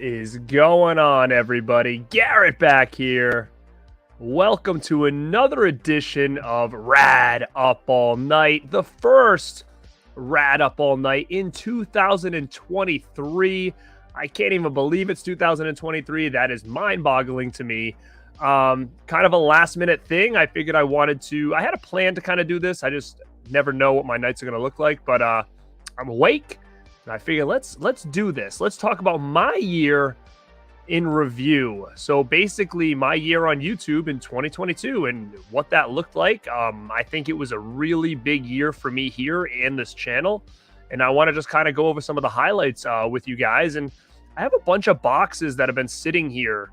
is going on, everybody? Garrett back here. Welcome to another edition of Rad Up All Night, the first Rad Up All Night in 2023. I can't even believe it's 2023. That is mind-boggling to me. Kind of a last-minute thing. I figured I had a plan to kind of do this. I just never know what my nights are going to look like, but I'm awake. And I figured let's do this. Let's talk about my year in review. So basically my year on YouTube in 2022 and what that looked like. I think it was a really big year for me here and this channel. And I want to just kind of go over some of the highlights with you guys. And I have a bunch of boxes that have been sitting here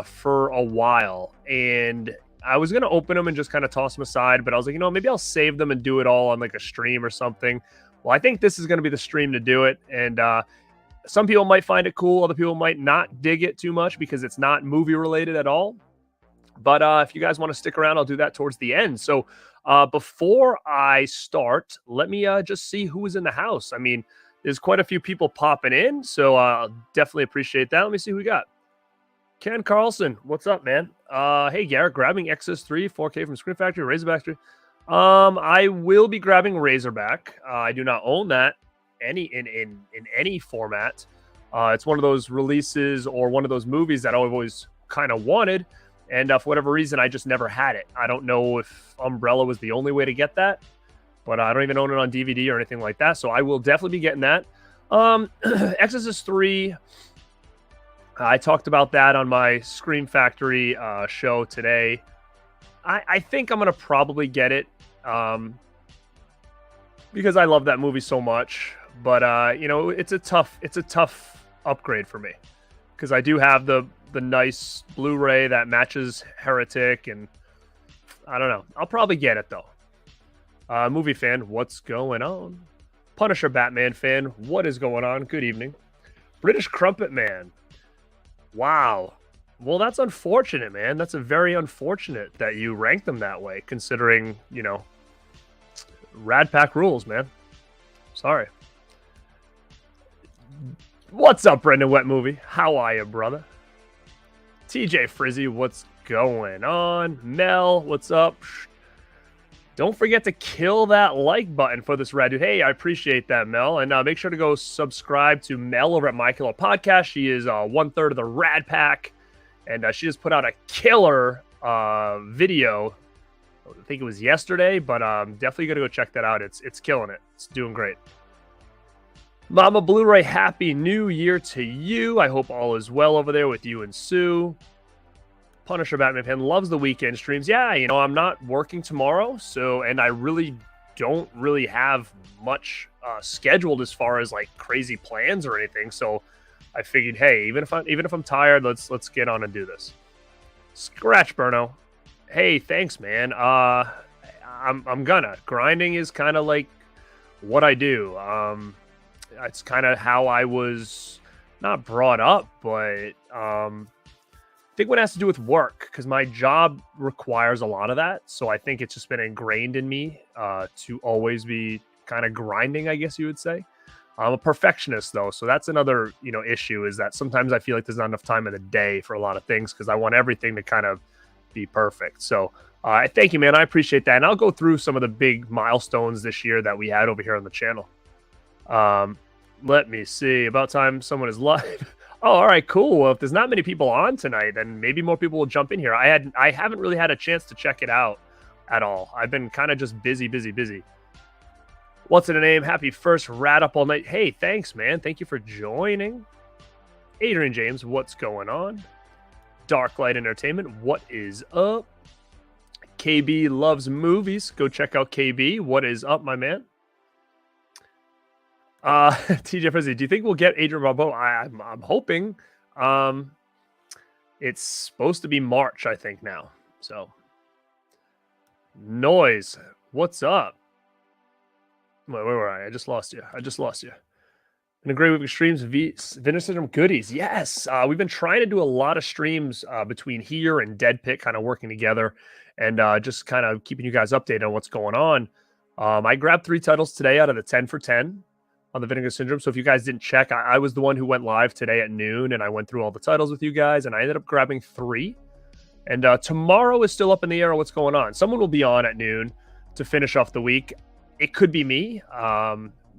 for a while. And I was going to open them and just kind of toss them aside. But I was like, maybe I'll save them and do it all on like a stream or something. Well, I think this is going to be the stream to do it. And some people might find it cool. Other people might not dig it too much because it's not movie related at all. But if you guys want to stick around, I'll do that towards the end. So before I start, let me just see who is in the house. I mean, there's quite a few people popping in. So definitely appreciate that. Let me see who we got. Ken Carlson, what's up, man? Hey, Garrett, grabbing XS3 4K from Screen Factory, Razorback Factory. I will be grabbing Razorback. I do not own that in any format. It's one of those releases or one of those movies that I've always kind of wanted, and for whatever reason, I just never had it. I don't know if Umbrella was the only way to get that, but I don't even own it on DVD or anything like that. So I will definitely be getting that. Exorcist 3. I talked about that on my Scream Factory show today. I think I'm gonna probably get it. Because I love that movie so much, but it's a tough upgrade for me because I do have the nice Blu-ray that matches Heretic, and I don't know. I'll probably get it though. Movie fan, what's going on? Punisher Batman fan, what is going on? Good evening. British Crumpet Man. Wow. Well, that's unfortunate, man. That's a very unfortunate that you ranked them that way, considering, Rad Pack rules, man. Sorry. What's up, Brendan Wet Movie? How are you, brother? TJ Frizzy, what's going on? Mel, what's up? Don't forget to kill that like button for this rad dude. Hey, I appreciate that, Mel. And make sure to go subscribe to Mel over at My Killer Podcast. She is 1/3 of the Rad Pack. And she just put out a killer video. I think it was yesterday, but definitely gonna go check that out. It's killing it. It's doing great. Mama Blu-ray, happy new year to you. I hope all is well over there with you and Sue. Punisher Batman fan loves the weekend streams. Yeah, I'm not working tomorrow, and I really don't have much scheduled as far as like crazy plans or anything. So I figured, hey, even if I'm tired, let's get on and do this. Scratch Burno. Hey, thanks, man. I'm gonna. Grinding is kind of like what I do. It's kind of how I was not brought up, but I think what it has to do with work, because my job requires a lot of that. So I think it's just been ingrained in me to always be kind of grinding, I guess you would say. I'm a perfectionist, though, so that's another issue, is that sometimes I feel like there's not enough time in the day for a lot of things because I want everything to kind of be perfect. So thank you, man. I appreciate that. And I'll go through some of the big milestones this year that we had over here on the channel. Let me see. About time someone is live. Oh, all right, cool. Well, if there's not many people on tonight, then maybe more people will jump in here. I haven't really had a chance to check it out at all. I've been kind of just busy. What's in the name? Happy first Rad Up All Night. Hey, thanks, man. Thank you for joining. Adrian James, what's going on? Darklight Entertainment, what is up? KB loves movies. Go check out KB. What is up, my man? TJ Frizzy, do you think we'll get Adrian Barbeau? I'm hoping. It's supposed to be March, I think, now. So, Noise, what's up? Where were I? I just lost you. In a great week of streams, Vintage Syndrome goodies. Yes, we've been trying to do a lot of streams between here and Dead Pit, kind of working together and just kind of keeping you guys updated on what's going on. I grabbed 3 titles today out of the 10 for 10. on the Vinegar Syndrome. So if you guys didn't check, I was the one who went live today at noon, and I went through all the titles with you guys, and I ended up grabbing 3. And tomorrow is still up in the air on what's going on. Someone will be on at noon to finish off the week. It could be me.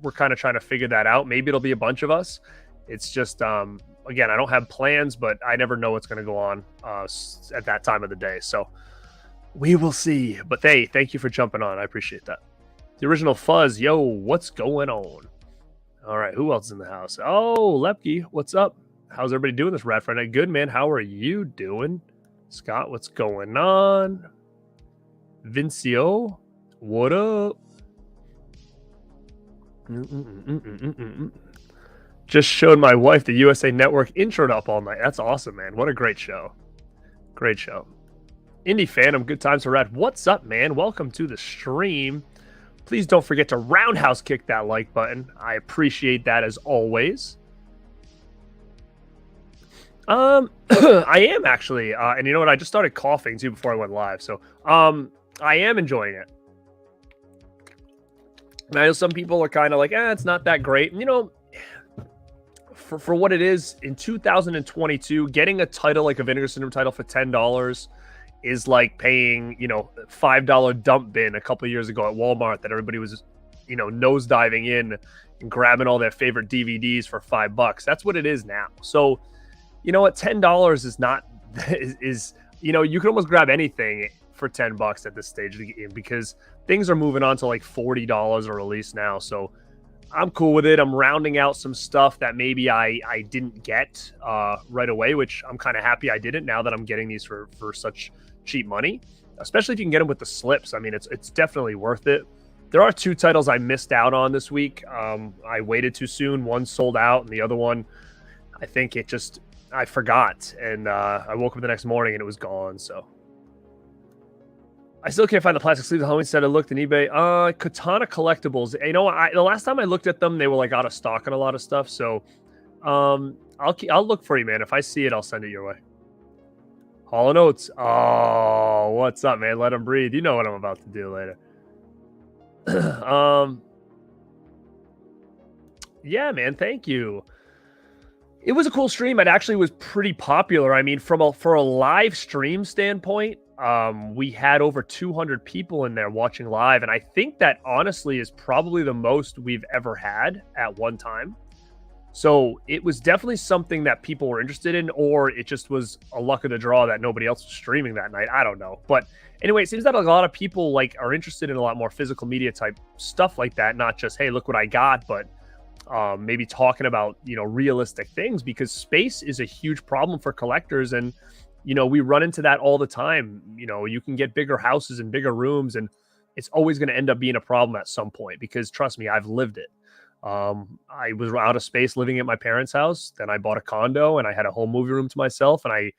We're kind of trying to figure that out. Maybe it'll be a bunch of us. It's just, again, I don't have plans, but I never know what's going to go on at that time of the day. So we will see. But hey, thank you for jumping on. I appreciate that. The original Fuzz, yo, what's going on? All right, who else is in the house? Oh, Lepke, what's up? How's everybody doing this Rat Friday? Good, man. How are you doing? Scott, what's going on? Vincio, what up? Just showed my wife the USA Network intro up all night. That's awesome, man. What a great show. Great show. Indie Phantom, good times for Rat. What's up, man? Welcome to the stream. Please don't forget to roundhouse kick that like button. I appreciate that as always. I am actually, and you know what? I just started coughing too before I went live. So, I am enjoying it. And I know some people are kind of like, it's not that great. And, you know, for what it is in 2022, getting a title like a Vinegar Syndrome title for $10 is like paying, you know, $5 dump bin a couple of years ago at Walmart that everybody was, you know, nosediving in and grabbing all their favorite DVDs for $5. That's what it is now. So, you know what? $10 is not, is you know, you can almost grab anything for $10 at this stage of the game because things are moving on to like $40 a release now. So I'm cool with it. I'm rounding out some stuff that maybe I didn't get right away, which I'm kind of happy I didn't now that I'm getting these for such cheap money, especially if you can get them with the slips. I mean, it's definitely worth it. There are 2 titles I missed out on this week. I waited too soon. One sold out, and the other one, I think I forgot. And I woke up the next morning and it was gone. So I still can't find the plastic sleeves. The Halloween set I looked in eBay. Katana Collectibles. You know, the last time I looked at them, they were like out of stock on a lot of stuff. So I'll look for you, man. If I see it, I'll send it your way. Hall & Oates. Oh, what's up, man? Let them breathe. You know what I'm about to do later. Yeah, man. Thank you. It was a cool stream. It actually was pretty popular. I mean, for a live stream standpoint, we had over 200 people in there watching live, and I think that honestly is probably the most we've ever had at one time. So it was definitely something that people were interested in, or it just was a luck of the draw that nobody else was streaming that night. I don't know. But anyway, it seems that a lot of people like are interested in a lot more physical media type stuff like that. Not just, hey, look what I got, but maybe talking about, you know, realistic things, because space is a huge problem for collectors. And, you know, we run into that all the time. You know, you can get bigger houses and bigger rooms, and it's always going to end up being a problem at some point, because trust me, I've lived it. I was out of space living at my parents' house. Then I bought a condo and I had a whole movie room to myself, and I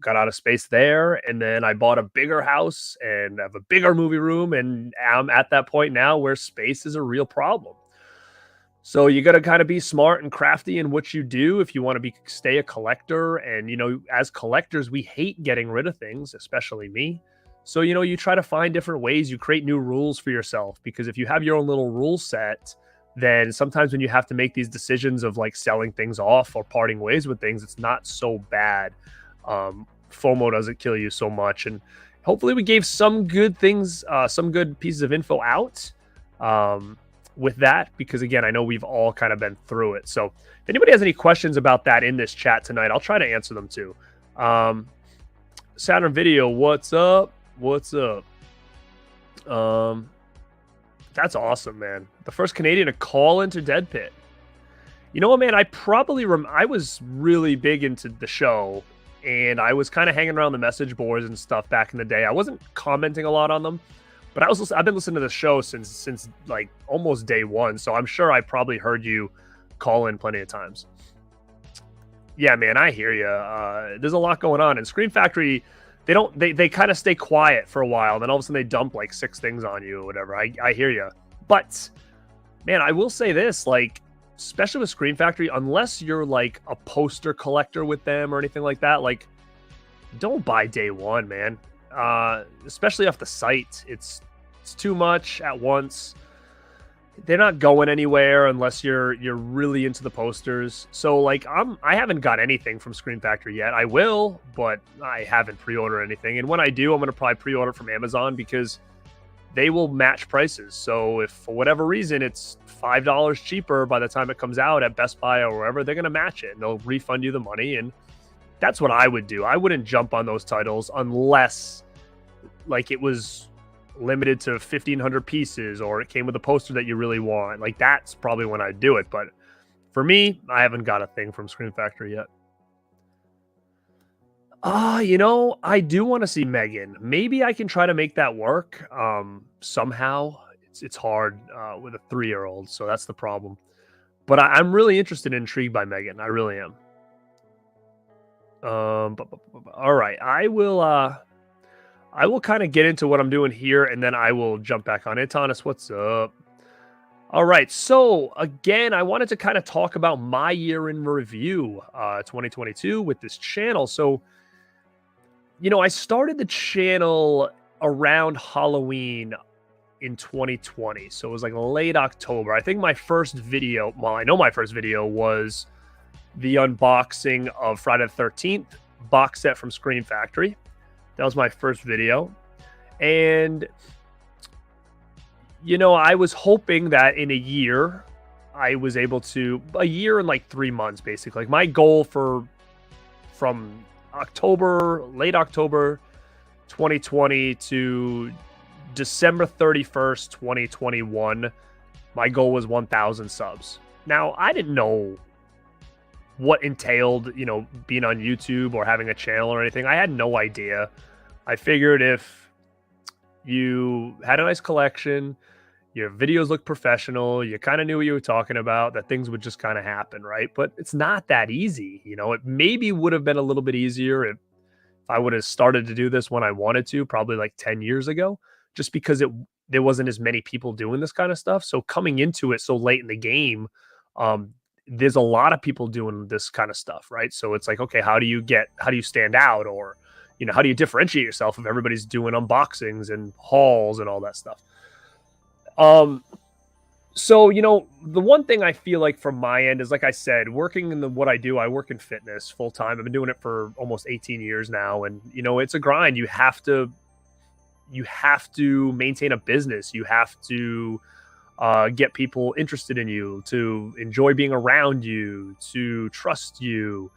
got out of space there. And then I bought a bigger house and have a bigger movie room. And I'm at that point now where space is a real problem. So you got to kind of be smart and crafty in what you do if you want to stay a collector. And, you know, as collectors, we hate getting rid of things, especially me. So, you know, you try to find different ways. You create new rules for yourself, because if you have your own little rule set, then sometimes when you have to make these decisions of like selling things off or parting ways with things, it's not so bad. FOMO doesn't kill you so much. And hopefully we gave some good things, some good pieces of info out with that, because again, I know we've all kind of been through it. So if anybody has any questions about that in this chat tonight, I'll try to answer them too. Saturn Video, what's up? What's up? That's awesome, man. The first Canadian to call into Dead Pit. You know what, man? I probably I was really big into the show, and I was kind of hanging around the message boards and stuff back in the day. I wasn't commenting a lot on them, but I've been listening to the show since like almost day one. So I'm sure I probably heard you call in plenty of times. Yeah, man, I hear you. There's a lot going on, and Scream Factory, they kind of stay quiet for a while, then all of a sudden they dump like 6 things on you or whatever. I hear you. But man, I will say this, like, especially with Scream Factory, unless you're like a poster collector with them or anything like that, like, don't buy day one, man. Especially off the site. It's too much at once. they're not going anywhere unless you're really into the posters. So like I haven't got anything from Screen Factory yet. I will, but I haven't pre-ordered anything. And when I do, I'm gonna probably pre-order from Amazon because they will match prices. So if for whatever reason it's $5 cheaper by the time it comes out at Best Buy or wherever, they're gonna match it and they'll refund you the money. And that's what I would do. I wouldn't jump on those titles unless like it was limited to 1,500 pieces or it came with a poster that you really want. Like that's probably when I'd do it. But for me, I haven't got a thing from Screen Factory yet. I do want to see Megan. Maybe I can try to make that work somehow. It's hard with a 3-year-old, so that's the problem. But I'm really interested and intrigued by Megan. I really am. All right. I will kind of get into what I'm doing here, and then I will jump back on. Antonis, what's up? All right. So, again, I wanted to kind of talk about my year in review, 2022, with this channel. So, I started the channel around Halloween in 2020. So, it was like late October. I think my first video, well, I know my first video was the unboxing of Friday the 13th box set from Screen Factory. That was my first video. And, I was hoping that in a year, I was able to, a year and like 3 months, basically. Like my goal from late October 2020 to December 31st, 2021, my goal was 1,000 subs. Now, I didn't know what entailed, being on YouTube or having a channel or anything. I had no idea. I figured if you had a nice collection, your videos looked professional, you kind of knew what you were talking about, that things would just kind of happen, right? But it's not that easy. It maybe would have been a little bit easier if I would have started to do this when I wanted to, probably like 10 years ago, just because there wasn't as many people doing this kind of stuff. So coming into it so late in the game, there's a lot of people doing this kind of stuff, right? So it's like, okay, how do you stand out, or how do you differentiate yourself if everybody's doing unboxings and hauls and all that stuff? So the one thing I feel like from my end is, like I said, working in what I do, I work in fitness full time. I've been doing it for almost 18 years now, and it's a grind. You have to maintain a business. You have to get people interested in you, to enjoy being around you, to trust you.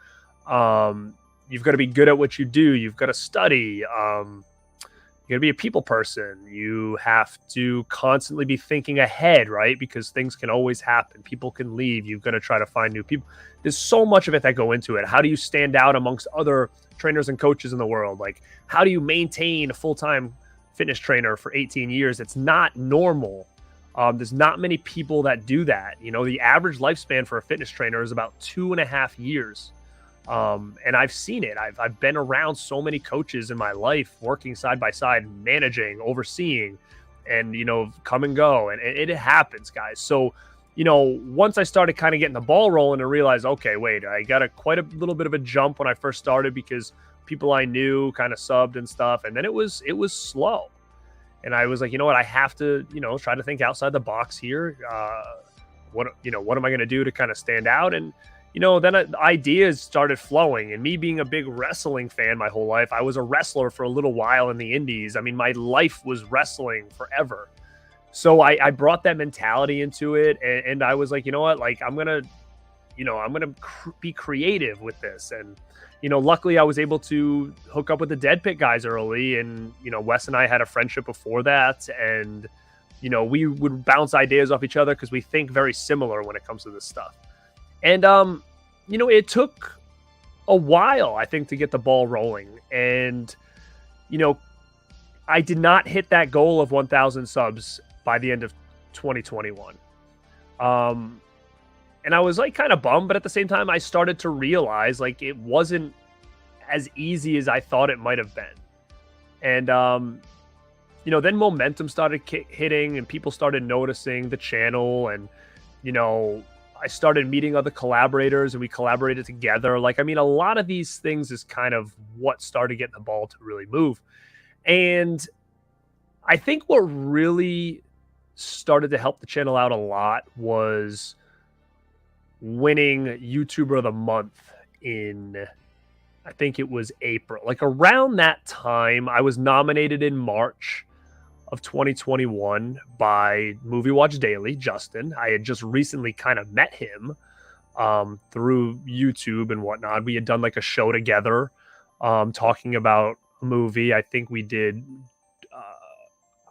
You've got to be good at what you do. You've got to study. You got to be a people person. You have to constantly be thinking ahead, right? Because things can always happen. People can leave. You've got to try to find new people. There's so much of it that go into it. How do you stand out amongst other trainers and coaches in the world? Like, how do you maintain a full-time fitness trainer for 18 years? It's not normal. There's not many people that do that. The average lifespan for a fitness trainer is about 2.5 years. And I've seen it. I've been around so many coaches in my life, working side by side, managing, overseeing, and, come and go. And it happens, guys. So, once I started kind of getting the ball rolling and realized, okay, wait, I got quite a little bit of a jump when I first started because people I knew kind of subbed and stuff. And then it was slow. And I was like, you know what, I have to, try to think outside the box here. What am I going to do to kind of stand out? And, then ideas started flowing. And me being a big wrestling fan my whole life, I was a wrestler for a little while in the indies. I mean, my life was wrestling forever. So I brought that mentality into it. And I was like, you know what, like I'm going to be creative with this. And, luckily I was able to hook up with the Dead Pit guys early. And, Wes and I had a friendship before that. And, we would bounce ideas off each other because we think very similar when it comes to this stuff. And, it took a while, I think, to get the ball rolling. And, I did not hit that goal of 1,000 subs by the end of 2021. And I was like kind of bummed, but at the same time, I started to realize like it wasn't as easy as I thought it might have been. And, then momentum started hitting and people started noticing the channel. And, I started meeting other collaborators and we collaborated together. Like, I mean, a lot of these things is kind of what started getting the ball to really move. And I think what really started to help the channel out a lot was winning YouTuber of the Month in, I think it was April. Like around that time, I was nominated in March of 2021 by Movie Watch Daily, Justin. I had just recently kind of met him through YouTube and whatnot. We had done like a show together talking about a movie. I think we did,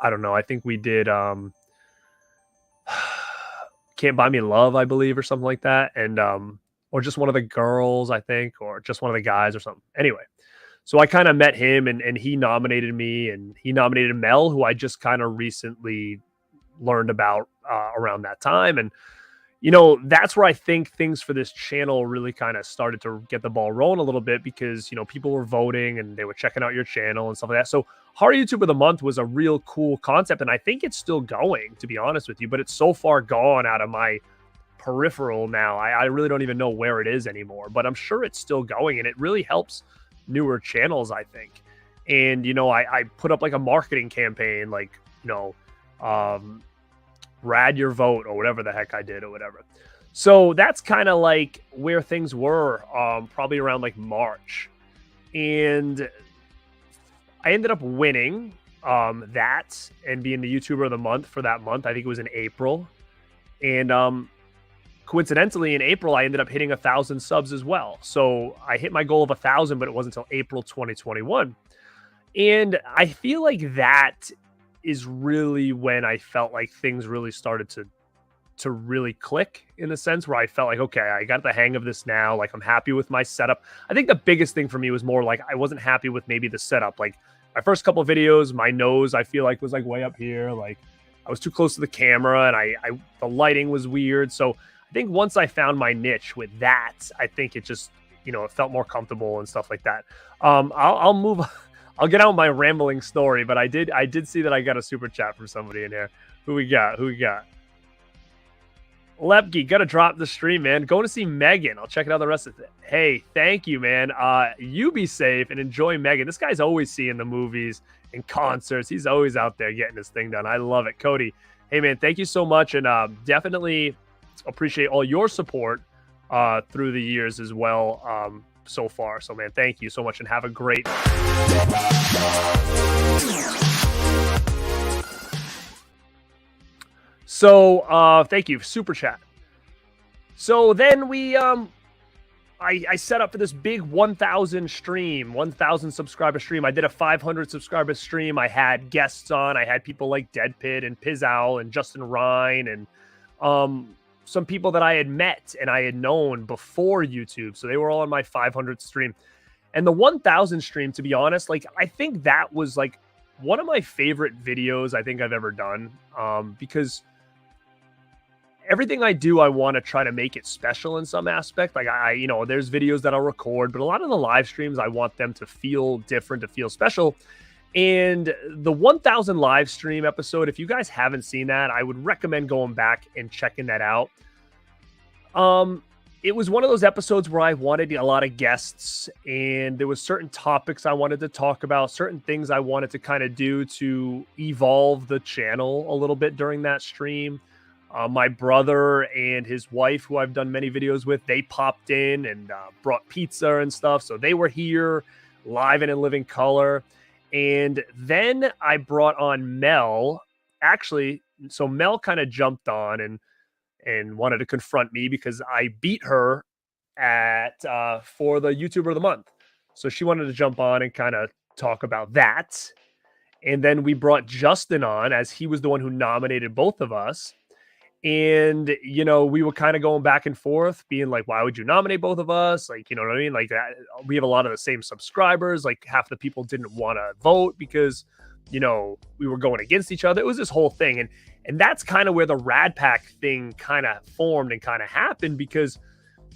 I don't know, I think we did Can't Buy Me Love, I believe, or something like that. And, or just one of the girls, I think, or just one of the guys or something. Anyway, so I kind of met him and he nominated me, and he nominated Mel, who I just kind of recently learned about around that time. And, you know, that's where I think things for this channel really kind of started to get the ball rolling a little bit, because, you know, people were voting and they were checking out your channel and stuff like that. So Horror YouTube of the Month was a real cool concept. And I think it's still going, to be honest with you, but it's so far gone out of my peripheral now. I really don't even know where it is anymore, but I'm sure it's still going, and it really helps newer channels, I think. And, you know, I put up like a marketing campaign, like, you know, rad your vote or whatever the heck I did or whatever. So that's kind of like where things were probably around like March. And I ended up winning that and being the YouTuber of the Month for that month. I think it was in April. And coincidentally, in April, I ended up hitting 1,000 subs as well. So I hit my goal of 1,000, but it wasn't until April 2021. And I feel like that is really when I felt like things really started to really click, in the sense where I felt like, okay, I got the hang of this now. Like, I'm happy with my setup. I think the biggest thing for me was more like I wasn't happy with maybe the setup. Like my first couple of videos, my nose, I feel like was like way up here. Like I was too close to the camera, and the lighting was weird. So I think once I found my niche with that, I think it just, you know, it felt more comfortable and stuff like that. I'll move. I'll get out my rambling story, but I did see that I got a super chat from somebody in here. Who we got? Lepke, gotta drop the stream, man. Going to see Megan. I'll check it out the rest of it. Hey, thank you, man. You be safe and enjoy Megan. This guy's always seeing the movies and concerts. He's always out there getting his thing done. I love it. Cody, hey, man, thank you so much. And definitely appreciate all your support through the years as well so far. So, man, thank you so much, and have a great So, thank you, super chat. So then we, I set up for this big 1,000 stream, 1,000 subscriber stream. I did a 500 subscriber stream. I had guests on. I had people like Dead Pit and Pizow and Justin Rhine and some people that I had met and I had known before YouTube. So they were all on my 500 stream. And the 1,000 stream, to be honest, like, I think that was like one of my favorite videos I think I've ever done, because everything I do, I want to try to make it special in some aspect. Like you know, there's videos that I'll record, but a lot of the live streams, I want them to feel different, to feel special. And the 1,000 live stream episode, if you guys haven't seen that, I would recommend going back and checking that out. It was one of those episodes where I wanted a lot of guests, and there was certain topics I wanted to talk about, certain things I wanted to kind of do to evolve the channel a little bit during that stream. My brother and his wife, who I've done many videos with, they popped in and brought pizza and stuff. So they were here live and in living color. And then I brought on Mel. Actually, so Mel kind of jumped on and wanted to confront me because I beat her at for the YouTuber of the Month. So she wanted to jump on and kind of talk about that. And then we brought Justin on, as he was the one who nominated both of us. And, you know, we were kind of going back and forth, being like, why would you nominate both of us? Like, you know what I mean? Like, that, we have a lot of the same subscribers. Like, half the people didn't want to vote because, you know, we were going against each other. It was this whole thing. And that's kind of where the Rad Pack thing kind of formed and kind of happened, because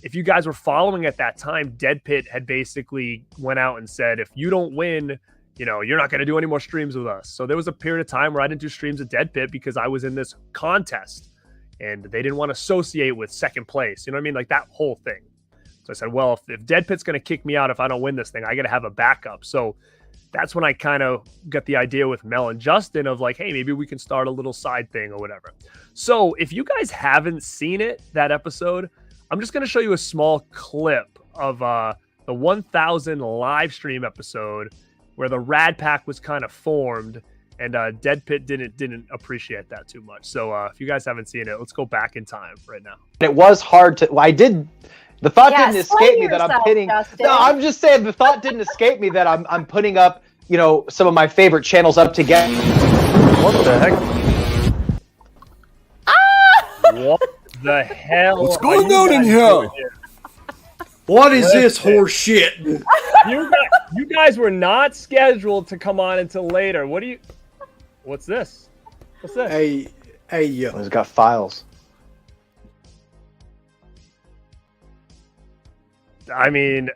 if you guys were following at that time, Dead Pit had basically went out and said, if you don't win, you know, you're not going to do any more streams with us. So there was a period of time where I didn't do streams at Dead Pit because I was in this contest. And they didn't want to associate with second place. You know what I mean? Like that whole thing. So I said, well, if Dead Pit's going to kick me out if I don't win this thing, I got to have a backup. So that's when I kind of got the idea with Mel and Justin of like, hey, maybe we can start a little side thing or whatever. So if you guys haven't seen it, that episode, I'm just going to show you a small clip of the 1000 live stream episode where the Rad Pack was kind of formed, and Dead Pit didn't appreciate that too much. So if you guys haven't seen it, let's go back in time right now. It was hard to. Well, I did. The thought didn't escape me that I'm pitting. Justin. No, I'm just saying the thought didn't escape me that I'm putting up, you know, some of my favorite channels up together. What the heck? What the hell? What's going on in here? What is this horse shit? You guys were not scheduled to come on until later. What's this? What's this? Hey, It's got files. I mean,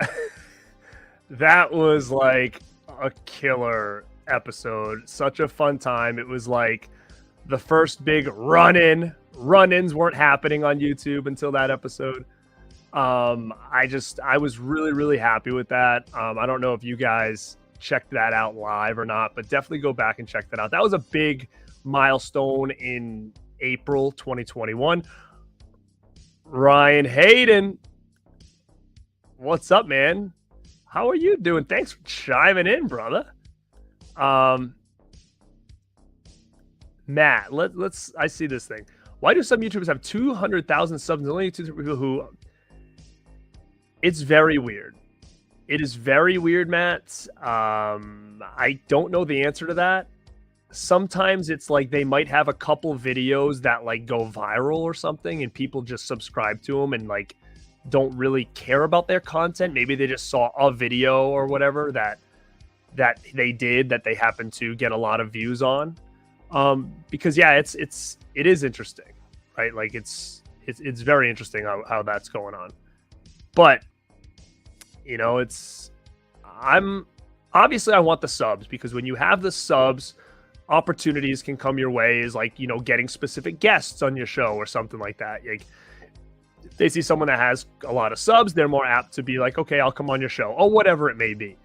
that was like a killer episode. Such a fun time. It was like the first big run-ins weren't happening on YouTube until that episode. I was really, really happy with that. I don't know if you guys checked that out live or not, but definitely go back and check that out. That was a big milestone in April 2021. Ryan Hayden, what's up, man? How are you doing? Thanks for chiming in, brother. Matt, I see this thing. Why do some YouTubers have 200,000 subs? Only two people who. It's very weird. It is very weird, Matt. I don't know the answer to that. Sometimes it's like they might have a couple videos that like go viral or something, and people just subscribe to them and like don't really care about their content. Maybe they just saw a video or whatever that they did that they happen to get a lot of views on. Because yeah, it is interesting, right? Like it's very interesting how that's going on. But you know, I want the subs, because when you have the subs, opportunities can come your way, is like, you know, getting specific guests on your show or something like that. Like if they see someone that has a lot of subs, they're more apt to be like, okay, I'll come on your show or whatever it may be.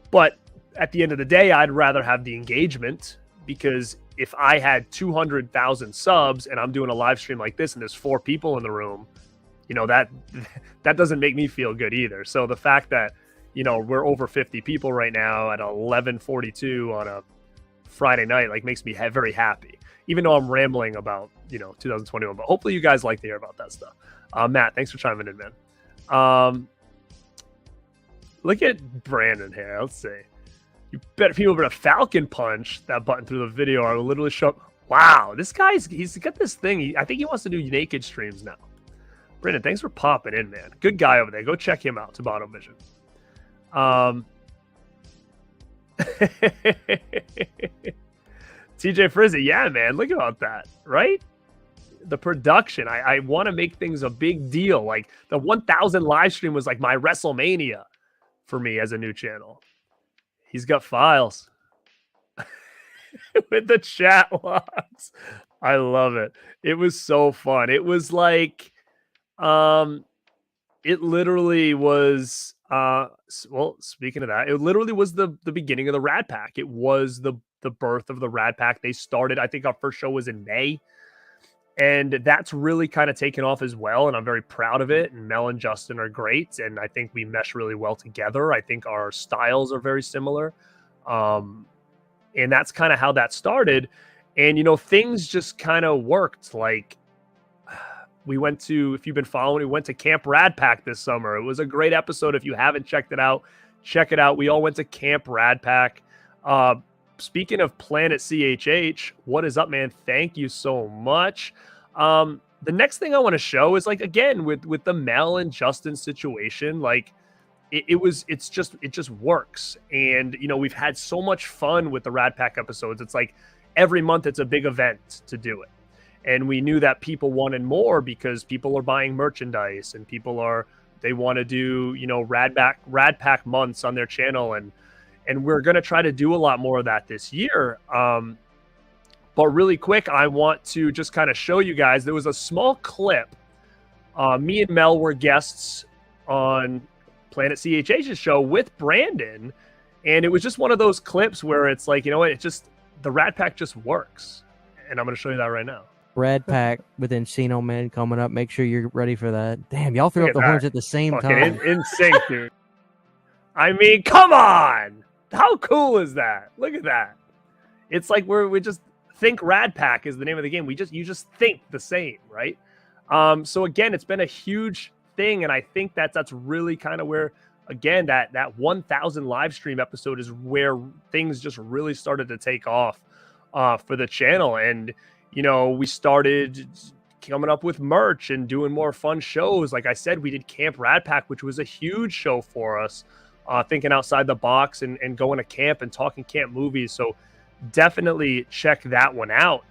But at the end of the day, I'd rather have the engagement, because if I had 200,000 subs and I'm doing a live stream like this and there's 4 people in the room, you know, that doesn't make me feel good either. So the fact that, you know, we're over 50 people right now at 11:42 on a Friday night, like, makes me very happy, even though I'm rambling about, you know, 2021. But hopefully you guys like to hear about that stuff. Matt, thanks for chiming in, man. Look at Brandon here. Let's see. You bet people better Falcon punch that button through the video or literally show up. Wow, this guy's he's got this thing. I think he wants to do naked streams now. Brandon, thanks for popping in, man. Good guy over there. Go check him out, Tabano Vision. TJ Frizzy, yeah, man. Look about that, right? The production. I want to make things a big deal. Like the 1000 live stream was like my WrestleMania for me as a new channel. He's got files with the chat logs. I love it. It was so fun. It was like, it literally was, well, speaking of that, it literally was the beginning of the Rad Pack. It was the birth of the Rad Pack. They started, I think our first show was in May, and that's really kind of taken off as well. And I'm very proud of it. And Mel and Justin are great. And I think we mesh really well together. I think our styles are very similar. And that's kind of how that started. And, you know, things just kind of worked. Like, we went to, if you've been following, we went to Camp Rad Pack this summer. It was a great episode. If you haven't checked it out, check it out. We all went to Camp Rad Pack. Speaking of Planet CHH, what is up, man? Thank you so much. The next thing I want to show is, like, again, with the Mel and Justin situation, like, it just works. And, you know, we've had so much fun with the Rad Pack episodes. It's like every month it's a big event to do it. And we knew that people wanted more because people are buying merchandise and they want to do, you know, Rad Pack months on their channel. And we're going to try to do a lot more of that this year. But really quick, I want to just kind of show you guys, there was a small clip. Me and Mel were guests on Planet CHH's show with Brandon. And it was just one of those clips where it's like, you know what, the Rat Pack just works. And I'm going to show you that right now. Red Pack with Encino Man coming up. Make sure you're ready for that. Damn, y'all threw up the horns at the same time. In sync, dude. I mean, come on. How cool is that? Look at that. It's like we just think Rad Pack is the name of the game. You just think the same, right? So again, it's been a huge thing, and I think that's really kind of where, again, that 1,000 live stream episode is where things just really started to take off for the channel. And you know, we started coming up with merch and doing more fun shows. Like I said, we did Camp Rat Pack, which was a huge show for us, thinking outside the box and going to camp and talking camp movies. So definitely check that one out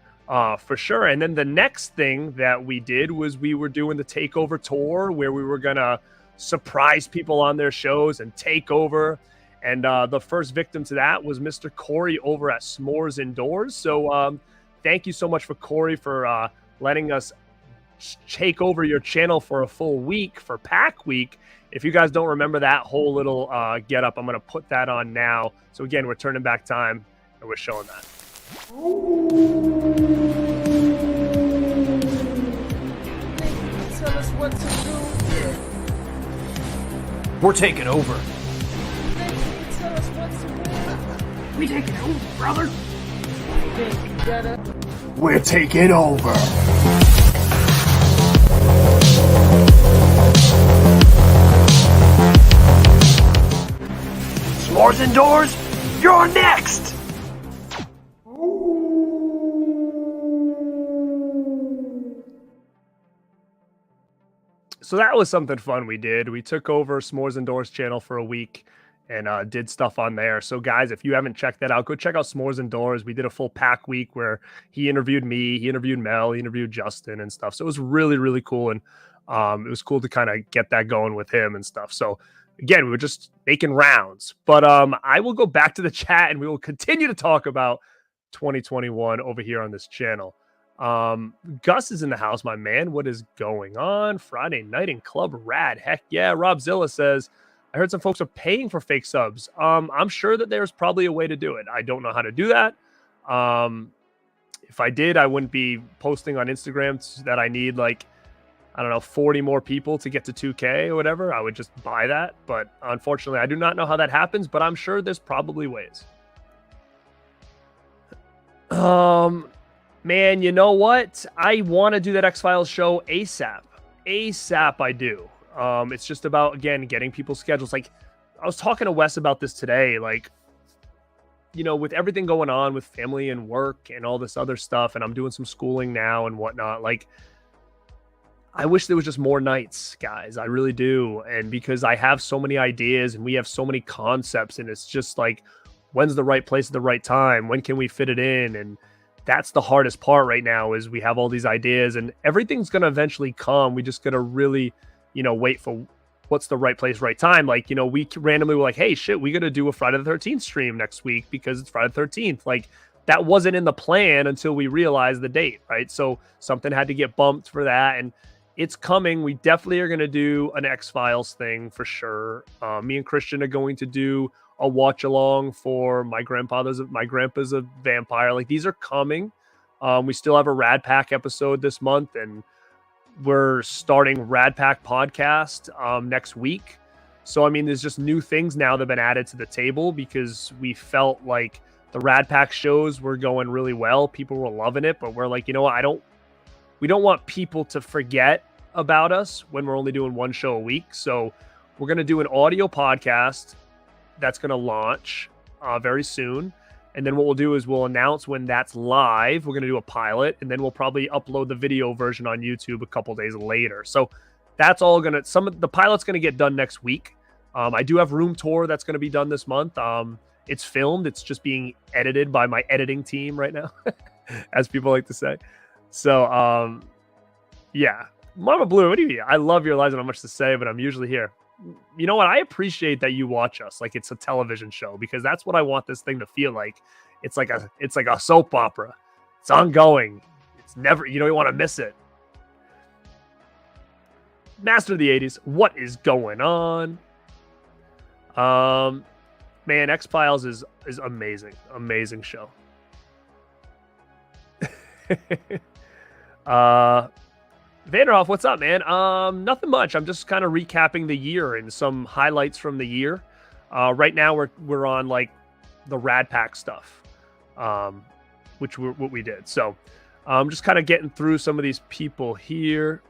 for sure. And then the next thing that we did was we were doing the Takeover tour, where we were going to surprise people on their shows and take over. And the first victim to that was Mr. Corey over at S'mores Indoors. So thank you so much for Corey for letting us take over your channel for a full week for Pack Week. If you guys don't remember that whole little get up, I'm going to put that on now. So again, we're turning back time and we're showing that. Tell us what to do. We're taking over. Tell us what to do. We taking over, brother. Better. We're taking over. S'mores Indoors, you're next. So that was something fun we did. We took over S'mores Indoors channel for a week and did stuff on there. So guys, if you haven't checked that out, go check out S'mores Indoors. We did a full Pack Week where he interviewed me, he interviewed Mel, he interviewed Justin and stuff. So it was really, really cool. And it was cool to kind of get that going with him and stuff. So again, we were just making rounds. But I will go back to the chat and we will continue to talk about 2021 over here on this channel. Gus is in the house, my man. What is going on? Friday night in Club Rad. Heck yeah. Rob Zilla says, I heard some folks are paying for fake subs. I'm sure that there's probably a way to do it. I don't know how to do that. If I did, I wouldn't be posting on Instagram that I need like, I don't know, 40 more people to get to 2K or whatever. I would just buy that. But unfortunately, I do not know how that happens, but I'm sure there's probably ways. Man, you know what? I want to do that X-Files show ASAP. ASAP, I do. It's just about, again, getting people's schedules. Like, I was talking to Wes about this today. Like, you know, with everything going on with family and work and all this other stuff, and I'm doing some schooling now and whatnot, like, I wish there was just more nights, guys. I really do. And because I have so many ideas and we have so many concepts, and it's just like, when's the right place at the right time? When can we fit it in? And that's the hardest part right now, is we have all these ideas and everything's going to eventually come. We just got to really, you know, wait for what's the right place, right time. Like, you know, we randomly were like, hey, shit, we got to do a Friday the 13th stream next week because it's Friday the 13th. Like, that wasn't in the plan until we realized the date, right? So something had to get bumped for that. And it's coming. We definitely are going to do an X-Files thing for sure. Me and Christian are going to do a watch along for my grandpa's a vampire. Like, these are coming. We still have a Rad Pack episode this month, and we're starting Rad Pack podcast next week. So, I mean, there's just new things now that have been added to the table because we felt like the Rad Pack shows were going really well. People were loving it, but we're like, you know what? We don't want people to forget about us when we're only doing one show a week. So we're going to do an audio podcast that's going to launch very soon. And then what we'll do is we'll announce when that's live. We're going to do a pilot, and then we'll probably upload the video version on YouTube a couple days later. So that's all going to, some of the pilot's going to get done next week. I do have Room Tour that's going to be done this month. It's filmed. It's just being edited by my editing team right now, as people like to say. So, yeah. Mama Blue, what do you mean? I love your lives and not much to say, but I'm usually here. You know what? I appreciate that you watch us like it's a television show, because that's what I want this thing to feel like. It's like a soap opera. It's ongoing. It's never, you don't want to miss it. Master of the 80s, what is going on? Man, X-Files is amazing. Amazing show. Vanderhoff, what's up, man? Nothing much. I'm just kind of recapping the year and some highlights from the year. Right now we're on like the Rad Pack stuff, which what we did. So I'm just kind of getting through some of these people here.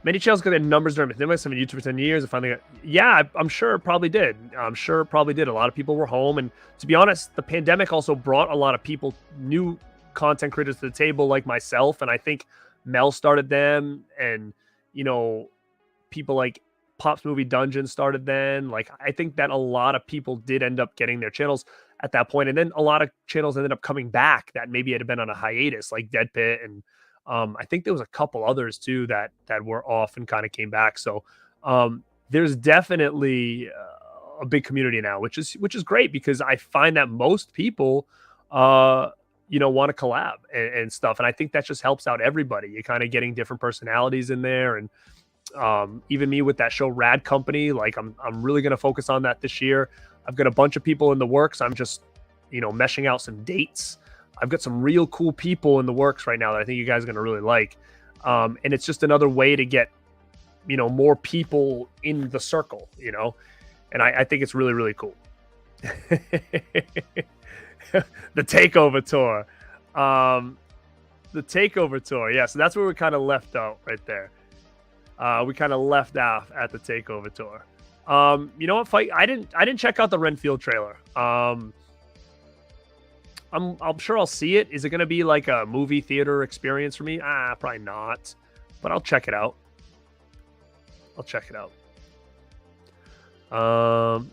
Many channels got their numbers during the pandemic. Some YouTube for 10 years. And finally, yeah, I'm sure it probably did. I'm sure it probably did. A lot of people were home, and to be honest, the pandemic also brought a lot of people, new content creators to the table, like myself. And I think Mel started them, and people like Pop's Movie Dungeon started then. Like, I think that a lot of people did end up getting their channels at that point, and then a lot of channels ended up coming back that maybe had been on a hiatus, like Dead Pit and. I think there was a couple others too that were off and kind of came back. So there's definitely a big community now, which is great, because I find that most people, want to collab and stuff. And I think that just helps out everybody. You're kind of getting different personalities in there. And even me with that show Rad Company, like I'm really going to focus on that this year. I've got a bunch of people in the works. I'm just, meshing out some dates. I've got some real cool people in the works right now that I think you guys are going to really like. And it's just another way to get, more people in the circle, and I think it's really, really cool. The Takeover Tour. The Takeover Tour. Yeah, so that's where we kind of left out right there. We kind of left off at the Takeover Tour. You know what, Fight? I didn't check out the Renfield trailer. I'm sure I'll see it. Is it going to be like a movie theater experience for me? Probably not, but I'll check it out. Brian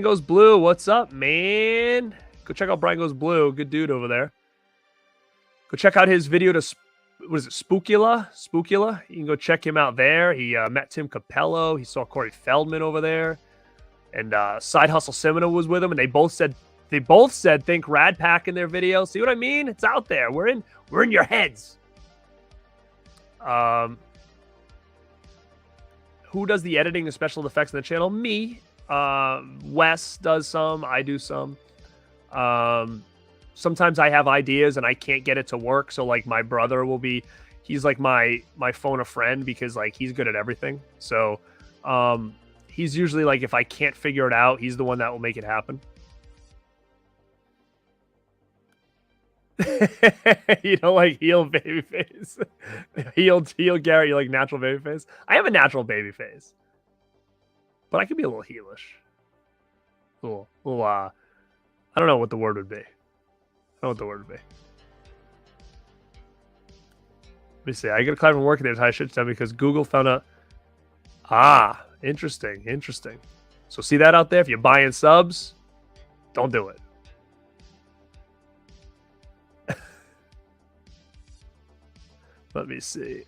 Goes Blue. What's up, man? Go check out Brian Goes Blue. Good dude over there. Go check out his video to, Spookula? You can go check him out there. He met Tim Capello. He saw Corey Feldman over there. And Side Hustle Seminole was with him, and they both said think Rad Pack in their video. See what I mean? It's out there. We're in your heads. Who does the editing and special effects on the channel? Me. Wes does some. I do some. Sometimes I have ideas and I can't get it to work. So like my brother he's like my phone a friend, because like he's good at everything. So he's usually like, if I can't figure it out, he's the one that will make it happen. You don't like heel baby face. heel Garrett, you like natural baby face? I have a natural baby face, but I could be a little heelish. Little I don't know what the word would be. Let me see. I got a client from working there to shit down because Google found out. Interesting. So see that out there? If you're buying subs, don't do it. Let me see.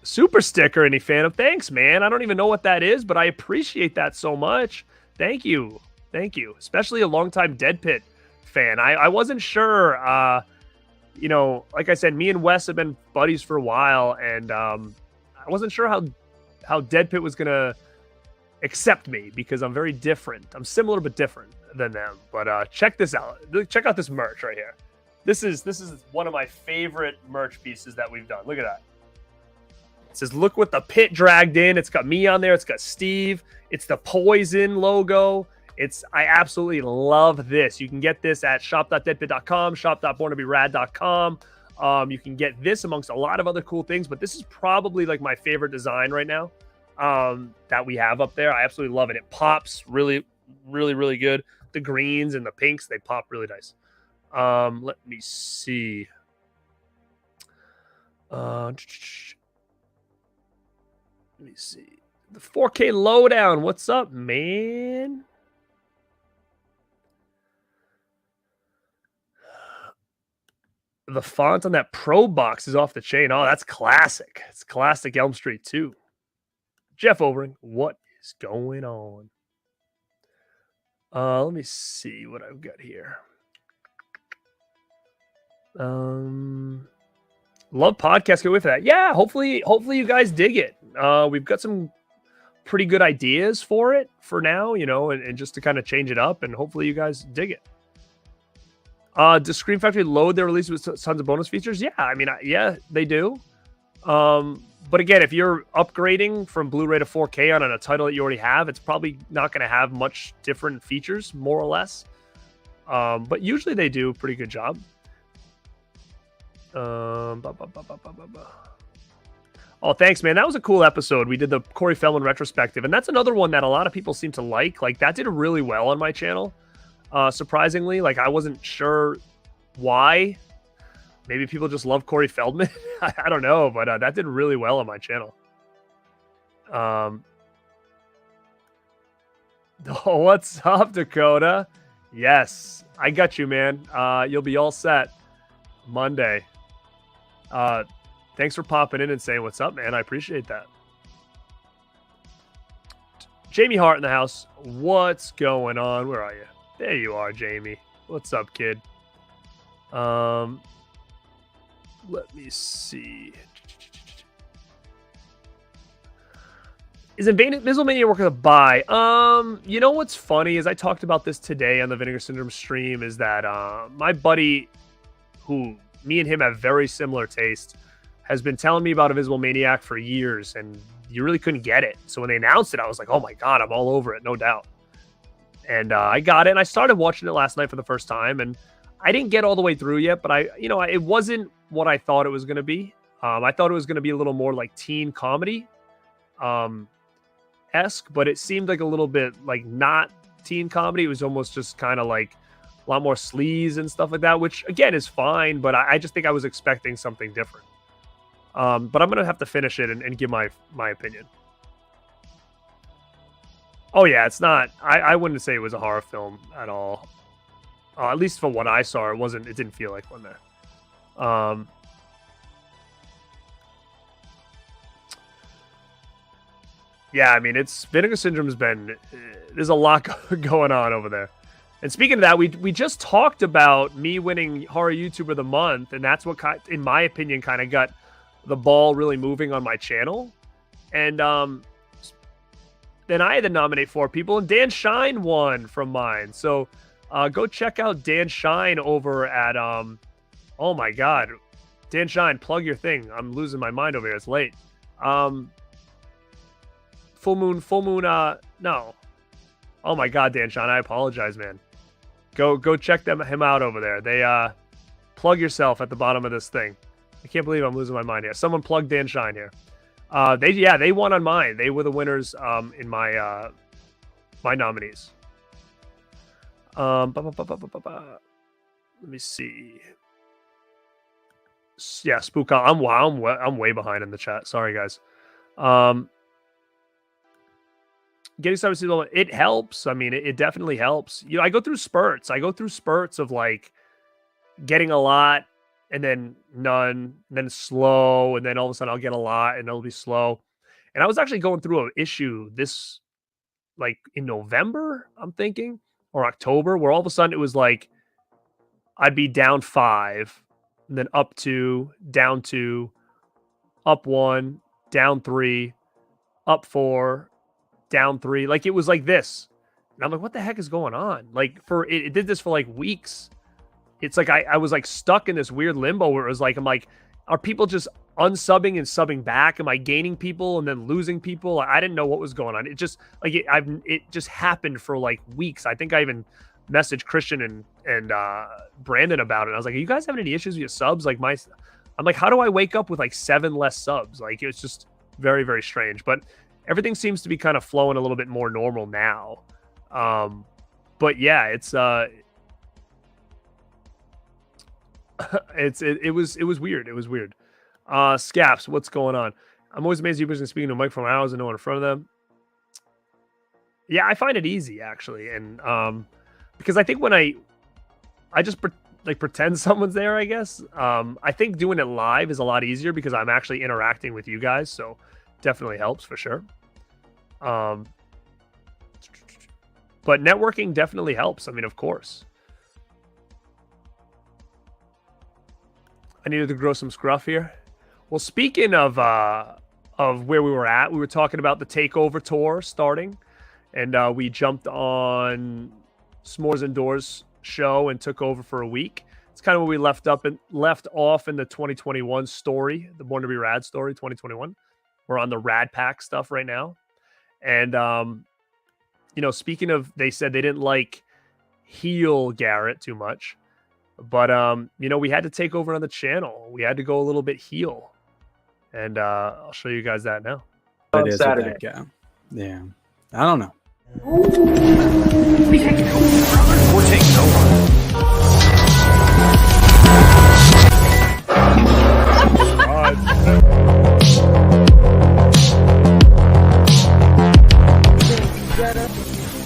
Super sticker, any fan of? Thanks, man. I don't even know what that is, but I appreciate that so much. Thank you. Especially a longtime Dead Pit fan. I wasn't sure. Like I said, me and Wes have been buddies for a while, and I wasn't sure how Dead Pit was gonna accept me, because I'm very different. I'm similar but different than them. But check this out. Check out this merch right here. This is one of my favorite merch pieces that we've done. Look at that. It says, look what the pit dragged in. It's got me on there. It's got Steve. It's the Poison logo. I absolutely love this. You can get this at shop.deadpit.com, shop.borntobirad.com. You can get this amongst a lot of other cool things, but this is probably like my favorite design right now that we have up there. I absolutely love it. It pops really, really, really good. The greens and the pinks, they pop really nice. Let me see. Let me see. The 4K lowdown. What's up, man? The font on that Pro box is off the chain. Oh, that's classic. It's classic Elm Street too. Jeff Overing, what is going on? Let me see what I've got here. Love podcast. Can't wait for that. Yeah, hopefully you guys dig it. We've got some pretty good ideas for it for now, you know, and just to kind of change it up, and hopefully you guys dig it. Does Scream Factory load their release with tons of bonus features? Yeah, I mean, yeah, they do. But again, if you're upgrading from Blu-ray to 4K on a title that you already have, it's probably not going to have much different features, more or less. But usually they do a pretty good job. Oh, thanks, man. That was a cool episode. We did the Corey Feldman retrospective, and that's another one that a lot of people seem to like. Like, that did really well on my channel. Surprisingly, like, I wasn't sure why. Maybe people just love Corey Feldman. I don't know, but that did really well on my channel. Oh, what's up, Dakota? Yes, I got you, man. You'll be all set Monday. Thanks for popping in and saying what's up, man. I appreciate that. Jamie Hart in the house. What's going on? Where are you? There you are, Jamie. What's up, kid? Let me see. Is Invisible Mania worth a buy? You know what's funny is I talked about this today on the Vinegar Syndrome stream, is that my buddy, who me and him have very similar taste, has been telling me about Invisible Maniac for years, and you really couldn't get it. So when they announced it, I was like, oh my God, I'm all over it, no doubt. And I got it, and I started watching it last night for the first time, and I didn't get all the way through yet, but it wasn't what I thought it was going to be. I thought it was going to be a little more like teen comedy esque, but it seemed like a little bit like not teen comedy. It was almost just kind of like a lot more sleaze and stuff like that, which again is fine, but I just think I was expecting something different. But I'm going to have to finish it and give my opinion. Oh yeah, it's not, I wouldn't say it was a horror film at all. At least for what I saw, it didn't feel like one there. Yeah, I mean, Vinegar Syndrome's been, there's a lot going on over there. And speaking of that, we just talked about me winning Horror YouTuber of the Month, and that's what, in my opinion, kind of got the ball really moving on my channel. And then I had to nominate 4 people, and Dan Shine won from mine. So go check out Dan Shine over at, oh my God, Dan Shine, plug your thing. I'm losing my mind over here. It's late. Full Moon, no. Oh my God, Dan Shine, I apologize, man. Go check him out over there. They plug yourself at the bottom of this thing. I can't believe I'm losing my mind here. Someone plug Dan Shine here. They won on mine. They were the winners in my my nominees. Let me see. Yeah, Spook. I'm way behind in the chat. Sorry, guys. Getting started with season, it helps. I mean, it definitely helps. You know, I go through spurts. Of like getting a lot and then none, and then slow, and then all of a sudden I'll get a lot and it'll be slow. And I was actually going through an issue this, like in November, I'm thinking, or October, where all of a sudden it was like I'd be down 5, and then up 2, down 2, up 1, down 3, up 4, down 3. Like, it was like this. And I'm like, what the heck is going on? Like, it did this for like weeks. It's like I was like stuck in this weird limbo where it was like, I'm like, are people just unsubbing and subbing back? Am I gaining people and then losing people? I didn't know what was going on. It just like it just happened for like weeks. I think I even messaged Christian and Brandon about it. I was like, are you guys having any issues with your subs? Like I'm like, how do I wake up with like 7 less subs? Like, it's just very, very strange. But everything seems to be kind of flowing a little bit more normal now. But yeah, it was weird. It was weird. Scaps, what's going on? I'm always amazed YouTubers can speak into a microphone hours and no one in front of them. Yeah, I find it easy actually, and because I think when I just pretend someone's there, I guess. I think doing it live is a lot easier because I'm actually interacting with you guys, so definitely helps for sure. But networking definitely helps. I mean, of course. I needed to grow some scruff here. Well, speaking of of where we were at. We were talking about the Takeover tour starting, and we jumped on S'mores Indoors show and took over for a week. It's kind of where we left off in the 2021 story, the Born to Be Rad story, 2021. We're on the Rad Pack stuff right now. And, speaking of, they said they didn't like heel Garrett too much. But, we had to take over on the channel. We had to go a little bit heel. And I'll show you guys that now. On Saturday. Yeah. I don't know. We're taking over.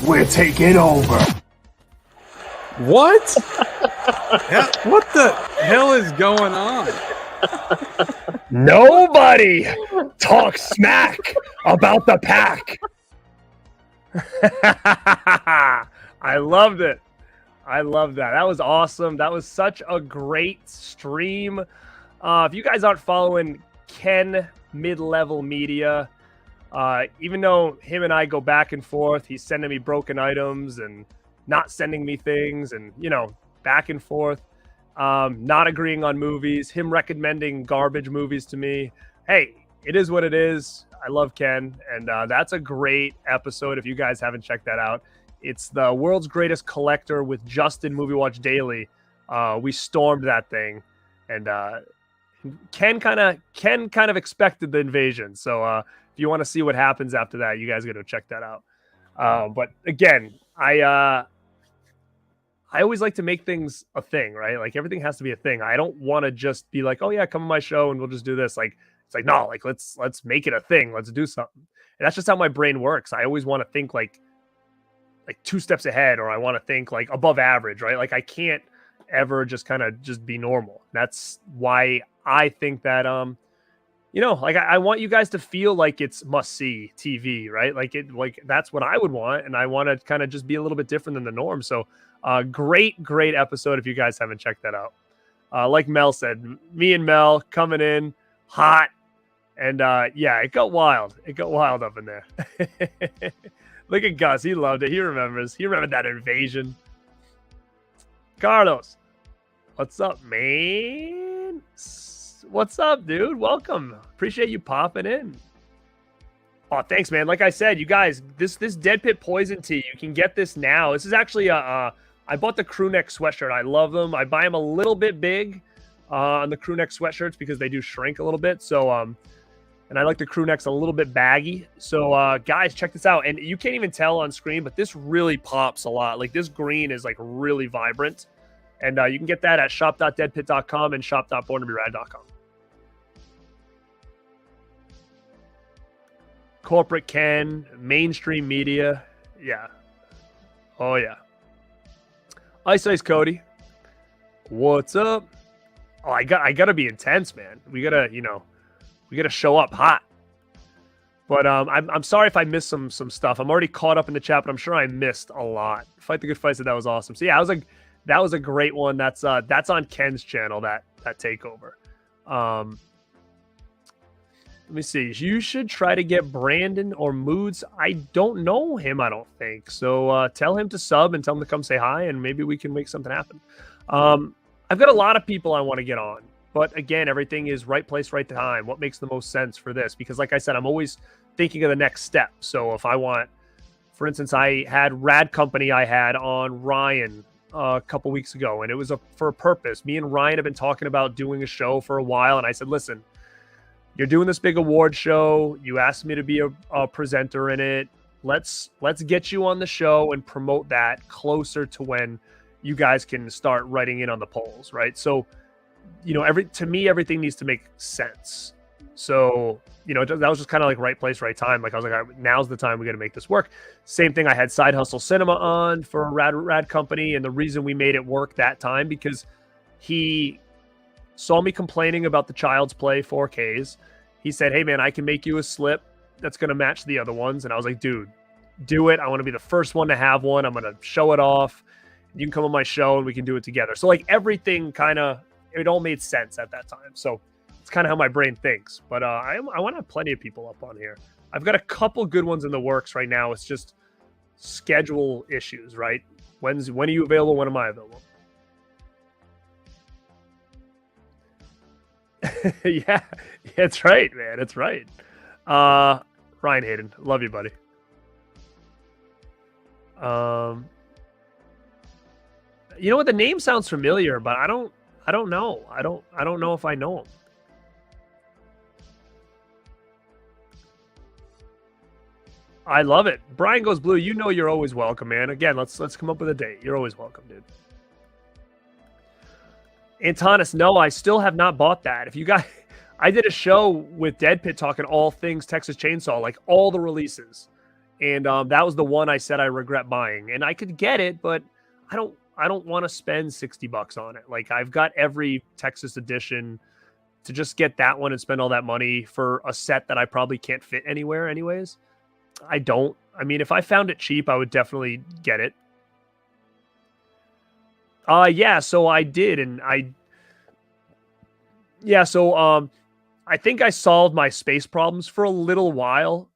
We're taking over. What? What the hell is going on? Nobody talks smack about the pack. I loved it. I love that. That was awesome. That was such a great stream. If you guys aren't following Ken Mid-Level Media, even though him and I go back and forth, he's sending me broken items and not sending me things and, back and forth, not agreeing on movies, him recommending garbage movies to me. Hey, it is what it is. I love Ken, and that's a great episode if you guys haven't checked that out. It's the world's greatest collector with Justin Movie Watch Daily. We stormed that thing, and Ken kind of expected the invasion. So if you want to see what happens after that, you guys got to check that out. But again, I always like to make things a thing, right? Like everything has to be a thing. I don't want to just be like, oh yeah, come on my show and we'll just do this. Like it's like no, like let's make it a thing. Let's do something. And that's just how my brain works. I always want to think like 2 steps ahead, or I want to think like above average, right? Like I can't ever just kind of just be normal. That's why I think that like I want you guys to feel like it's must-see TV, right? Like that's what I would want, and I want to kind of just be a little bit different than the norm. So great episode if you guys haven't checked that out. Like Mel said, me and Mel coming in hot, and yeah, it got wild. It got wild up in there. Look at Gus. He loved it. He remembers. He remembered that invasion. Carlos, what's up, man? What's up, dude? Welcome. Appreciate you popping in. Oh, thanks, man. Like I said, you guys, this Dead Pit Poison Tea, you can get this now. This is actually I bought the crew neck sweatshirt. I love them. I buy them a little bit big on the crew neck sweatshirts because they do shrink a little bit. So and I like the crew necks a little bit baggy. So guys, check this out. And you can't even tell on screen, but this really pops a lot. Like this green is like really vibrant. And you can get that at shop.deadpit.com and shop.borntobirad.com. Corporate Ken, mainstream media. Yeah. Oh, yeah. Ice Cody. What's up? Oh, I gotta be intense, man. We gotta show up hot. But I'm sorry if I missed some stuff. I'm already caught up in the chat, but I'm sure I missed a lot. Fight the Good Fight said that was awesome. So yeah, that was a great one. That's on Ken's channel, that takeover. Let me see. You should try to get Brandon or Moods. I don't know him, I don't think. So tell him to sub and tell him to come say hi, and maybe we can make something happen. I've got a lot of people I want to get on. But again, everything is right place, right time. What makes the most sense for this? Because like I said, I'm always thinking of the next step. So if I want, for instance, I had Rad Company I had on Ryan a couple weeks ago, and it was for a purpose. Me and Ryan have been talking about doing a show for a while, and I said, listen, you're doing this big award show. You asked me to be a presenter in it. Let's get you on the show and promote that closer to when you guys can start writing in on the polls, right? So, to me, everything needs to make sense. So, that was just kind of like right place, right time. Like I was like, all right, now's the time we got to make this work. Same thing. I had Side Hustle Cinema on for Rad Company, and the reason we made it work that time because he saw me complaining about the Child's Play 4Ks. He said, hey man, I can make you a slip that's going to match the other ones. And I was like, dude, do it. I want to be the first one to have one. I'm going to show it off. You can come on my show and we can do it together. So like everything it all made sense at that time. So It's kind of how my brain thinks. But I want to have plenty of people up on here. I've got a couple good ones in the works right now. It's just schedule issues, right? When are you available? When am I available? Yeah, it's right, man. It's right. Ryan Hayden, love you, buddy. You know what? The name sounds familiar, but I don't know. I don't know if I know him. I love it. Brian Goes Blue, you know you're always welcome, man. Again, let's come up with a date. You're always welcome, dude. Antonis, no, I still have not bought that. If you guys, I did a show with Dead Pit talking all things Texas Chainsaw, like all the releases. And that was the one I said I regret buying. And I could get it, but I don't want to spend $60 on it. Like, I've got every Texas edition. To just get that one and spend all that money for a set that I probably can't fit anywhere anyways. I don't. I mean, if I found it cheap, I would definitely get it. Yeah, so I did, and I think I solved my space problems for a little while.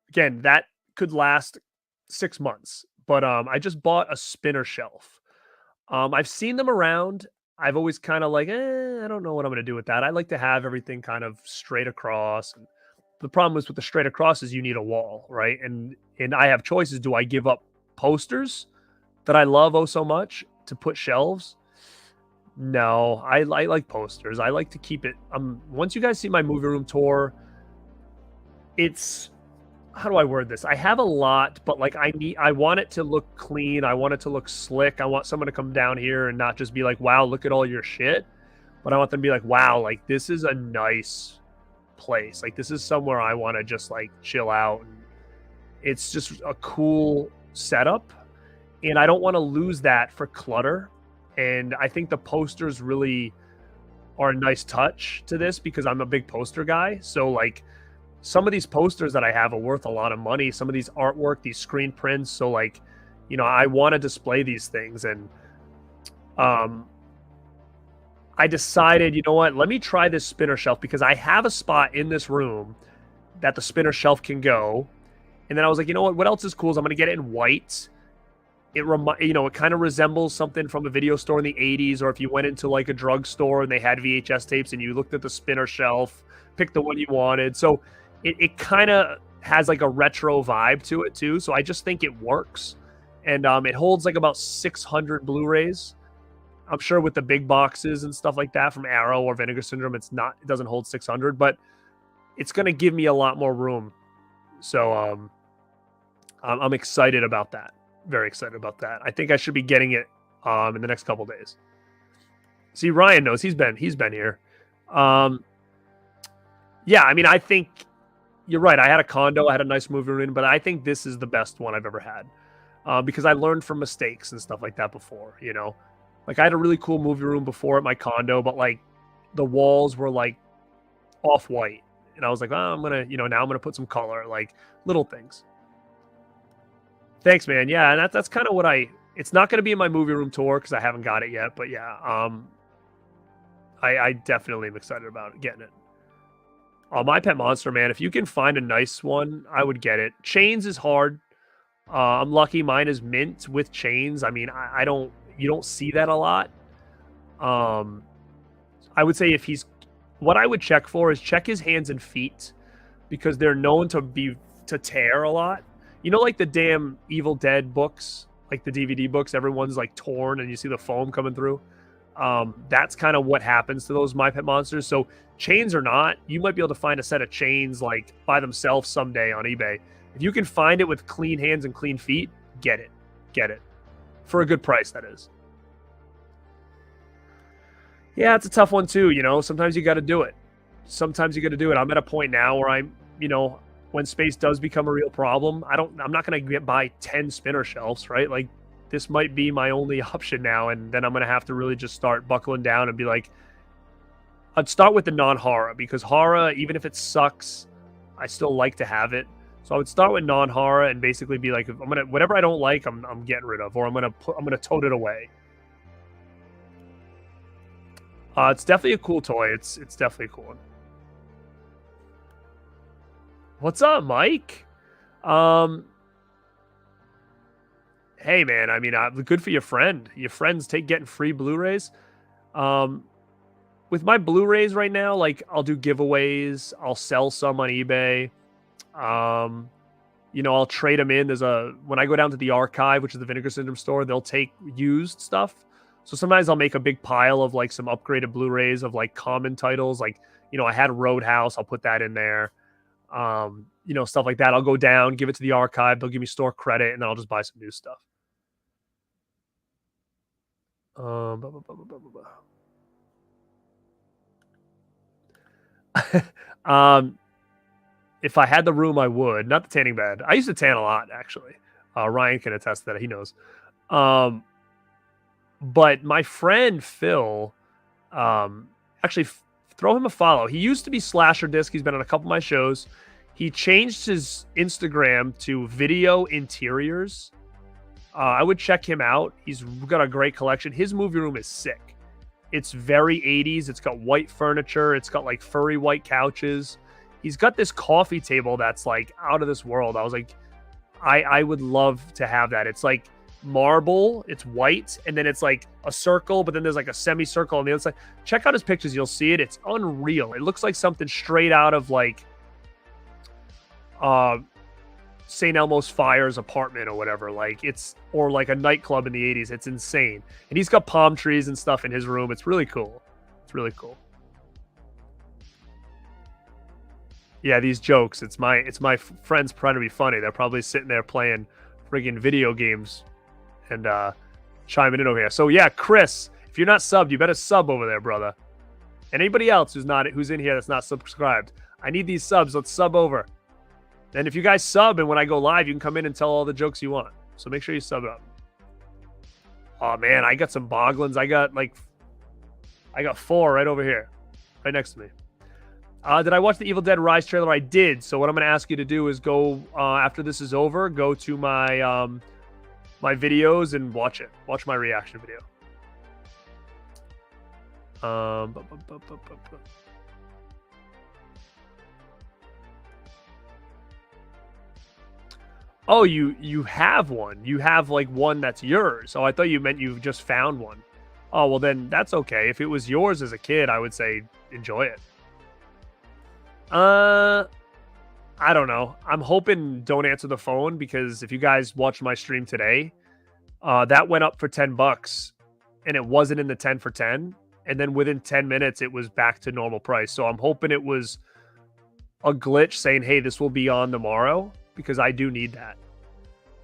Again, that could last 6 months, but I just bought a spinner shelf. I've seen them around. I've always kind of like, I don't know what I'm going to do with that. I like to have everything kind of straight across. And the problem is with the straight across is you need a wall, right? And I have choices. Do I give up posters that I love oh so much to put shelves? No, I like posters. I like to keep it. Once you guys see my movie room tour, it's, how do I word this? I have a lot, but like I want it to look clean. I want it to look slick. I want someone to come down here and not just be like, wow, look at all your shit. But I want them to be like, wow, like this is a nice place. Like this is somewhere I want to just like chill out. And it's just a cool setup. And I don't want to lose that for clutter. And I think the posters really are a nice touch to this because I'm a big poster guy. So like some of these posters that I have are worth a lot of money. Some of these artwork, these screen prints. So like, you know, I want to display these things. And I decided, you know what, let me try this spinner shelf because I have a spot in this room that the spinner shelf can go. And then I was like, you know what else is cool is I'm going to get it in white. It kind of resembles something from a video store in the 80s, or if you went into like a drugstore and they had VHS tapes and you looked at the spinner shelf, picked the one you wanted. So it kind of has like a retro vibe to it too. So I just think it works. And it holds like about 600 Blu-rays. I'm sure with the big boxes and stuff like that from Arrow or Vinegar Syndrome, it doesn't hold 600, but it's going to give me a lot more room. So I'm excited about that. Very excited about that. I think I should be getting it in the next couple days. See, Ryan knows he's been here. Yeah, I mean, I think you're right. I had a condo, I had a nice movie room, but I think this is the best one I've ever had because I learned from mistakes and stuff like that before, you know. Like I had a really cool movie room before at my condo, but like the walls were like off-white. And I was like, oh, now I'm going to put some color, like little things. Thanks, man. Yeah, and that's kind of what it's not going to be in my movie room tour because I haven't got it yet. But yeah, I definitely am excited about getting it. My Pet Monster, man, if you can find a nice one, I would get it. Chains is hard. I'm lucky mine is mint with chains. I mean, you don't see that a lot. I would say what I would check for is check his hands and feet because they're known to tear a lot. You know, like the damn Evil Dead books, like the DVD books, everyone's like torn and you see the foam coming through. That's kind of what happens to those My Pet Monsters. So chains or not, you might be able to find a set of chains like by themselves someday on eBay. If you can find it with clean hands and clean feet, get it. For a good price, that is. Yeah, it's a tough one too, you know. Sometimes you got to do it. I'm at a point now where I'm, you know, when space does become a real problem, I'm not going to buy 10 spinner shelves, right? Like this might be my only option now, and then I'm going to have to really just start buckling down and be like, I'd start with the non-horror because horror, even if it sucks, I still like to have it. So I would start with non-horror and basically be like, whatever I don't like, I'm getting rid of, or I'm gonna tote it away. It's definitely a cool toy. It's definitely a cool one. What's up, Mike? Hey, man. I mean, good for your friend. Your friends getting free Blu-rays. With my Blu-rays right now, like I'll do giveaways. I'll sell some on eBay. I'll trade them in. When I go down to the archive, which is the Vinegar Syndrome store, they'll take used stuff. So sometimes I'll make a big pile of like some upgraded Blu-rays of like common titles. Like, I had Roadhouse. I'll put that in there. Stuff like that. I'll go down, give it to the archive. They'll give me store credit, and then I'll just buy some new stuff. If I had the room, I would. Not the tanning bed. I used to tan a lot, actually. Ryan can attest to that. He knows. But my friend Phil, actually, throw him a follow. He used to be Slasher Disc. He's been on a couple of my shows. He changed his Instagram to Video Interiors. I would check him out. He's got a great collection. His movie room is sick. It's very 80s. It's got white furniture. It's got like furry white couches. He's got this coffee table that's like out of this world. I was like, I would love to have that. It's like marble, it's white, and then it's like a circle, but then there's like a semicircle on the other side. Check out his pictures. You'll see it. It's unreal. It looks like something straight out of like St. Elmo's Fire's apartment or whatever. Or like a nightclub in the 80s. It's insane. And he's got palm trees and stuff in his room. It's really cool. It's really cool. Yeah, these jokes. It's my friends trying to be funny. They're probably sitting there playing friggin' video games and chiming in over here. So yeah, Chris, if you're not subbed, you better sub over there, brother. And anybody else who's in here that's not subscribed, I need these subs. Let's sub over. And if you guys sub and when I go live, you can come in and tell all the jokes you want. So make sure you sub up. Oh man, I got some Boglins. I got 4 right over here, right next to me. Did I watch the Evil Dead Rise trailer? I did. So what I'm going to ask you to do is go after this is over, go to my my videos and watch it. Watch my reaction video. Oh, you have one. You have like one that's yours. Oh, I thought you meant you've just found one. Oh, well then that's okay. If it was yours as a kid, I would say enjoy it. I don't know. I'm hoping don't answer the phone because if you guys watched my stream today, that went up for $10 and it wasn't in the 10 for 10. And then within 10 minutes, it was back to normal price. So I'm hoping it was a glitch saying, hey, this will be on tomorrow because I do need that.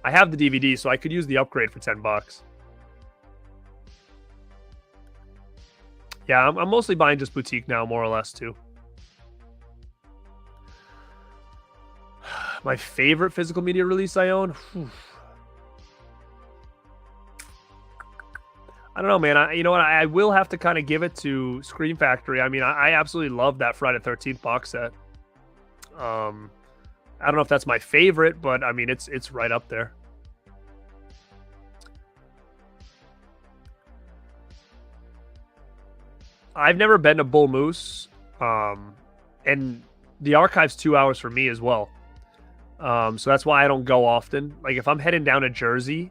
I have the DVD, so I could use the upgrade for $10. Yeah, I'm mostly buying just boutique now, more or less, too. My favorite physical media release I own? Whew. I don't know, man. You know what? I will have to kind of give it to Scream Factory. I mean, I absolutely love that Friday the 13th box set. I don't know if that's my favorite, but I mean, it's right up there. I've never been to Bull Moose, and the archive's 2 hours for me as well. So that's why I don't go often. Like if I'm heading down to Jersey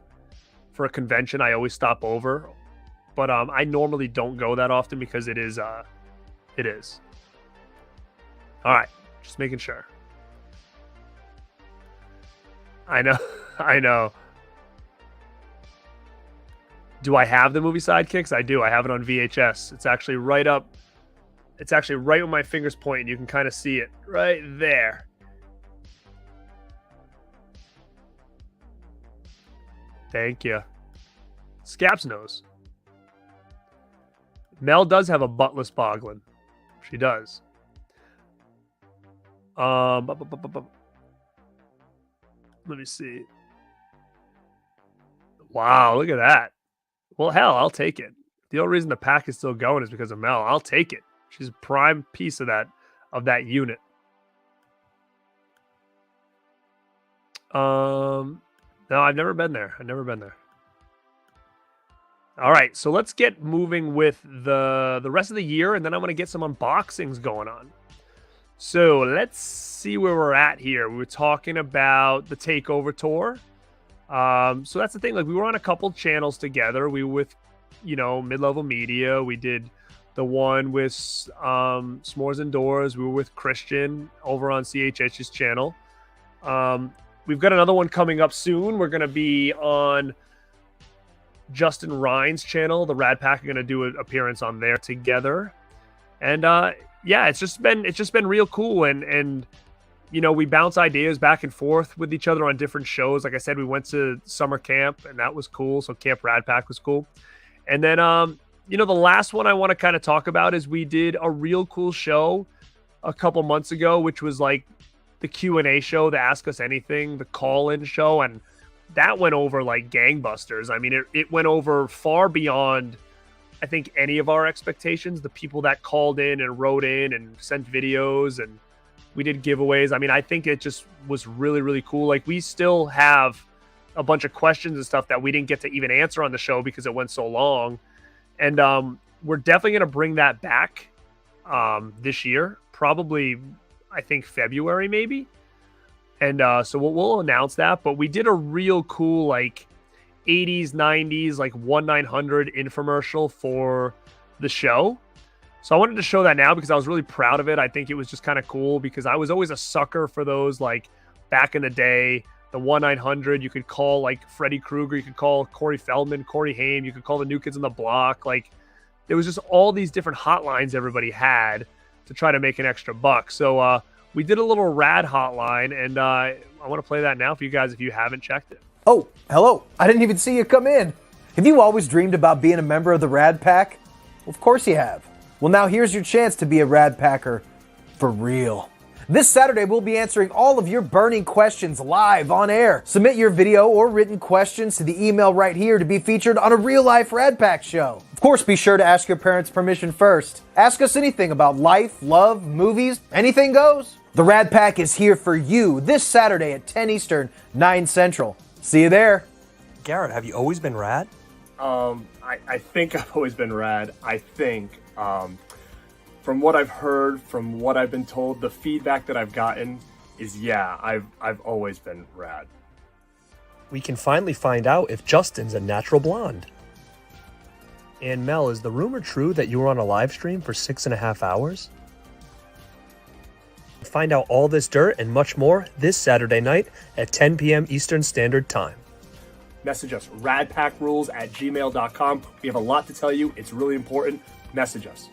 for a convention, I always stop over. But I normally don't go that often because it is. All right, just making sure. I know, I know. Do I have the movie Sidekicks? I do. I have it on VHS. It's actually right up. It's actually right where my fingers point, and you can kind of see it right there. Thank you. Scaps knows. Mel does have a buttless Boglin. She does. Let me see. Wow, look at that. Well, hell, I'll take it. The only reason the pack is still going is because of Mel. I'll take it. She's a prime piece of that unit. No, I've never been there. I've never been there. All right, so let's get moving with the rest of the year, and then I'm going to get some unboxings going on. So let's see where we're at here. We were talking about the Takeover tour. So that's the thing. Like, we were on a couple channels together. We were with, Mid-Level Media. We did the one with S'mores Indoors. We were with Christian over on CHH's channel. We've got another one coming up soon. We're going to be on Justin Ryan's channel. The Rad Pack are going to do an appearance on there together. And yeah, it's just been real cool. And we bounce ideas back and forth with each other on different shows. Like I said, we went to summer camp, and that was cool. So Camp Rad Pack was cool. And then, the last one I want to kind of talk about is we did a real cool show a couple months ago, which was like the Q&A show, the Ask Us Anything, the call-in show. And that went over like gangbusters. I mean, it went over far beyond, I think, any of our expectations. The people that called in and wrote in and sent videos, and we did giveaways. I mean, I think it just was really, really cool. Like, we still have a bunch of questions and stuff that we didn't get to even answer on the show because it went so long. And we're definitely going to bring that back this year, probably, I think, February maybe. And so we'll announce that. But we did a real cool, like, 80s, 90s, like 1-900 infomercial for the show. So I wanted to show that now because I was really proud of it. I think it was just kind of cool because I was always a sucker for those, like, back in the day, the 1-900. You could call like Freddy Krueger, you could call Corey Feldman, Corey Haim, you could call the New Kids on the Block. Like, there was just all these different hotlines everybody had to try to make an extra buck. So we did a little rad hotline, and I want to play that now for you guys if you haven't checked it. Oh, hello. I didn't even see you come in. Have you always dreamed about being a member of the Rad Pack? Well, of course you have. Well, now here's your chance to be a Rad Packer for real. This Saturday, we'll be answering all of your burning questions live on air. Submit your video or written questions to the email right here to be featured on a real-life Rad Pack show. Of course, be sure to ask your parents' permission first. Ask us anything about life, love, movies, anything goes. The Rad Pack is here for you this Saturday at 10 Eastern, 9 Central. See you there. Garrett, have you always been rad? I think I've always been rad. I think. From what I've heard, from what I've been told, the feedback that I've gotten is, yeah, I've always been rad. We can finally find out if Justin's a natural blonde. And Mel, is the rumor true that you were on a live stream for 6.5 hours? Find out all this dirt and much more this Saturday night at 10 p.m. Eastern Standard Time. Message us, radpackrules@gmail.com. We have a lot to tell you. It's really important. Message us.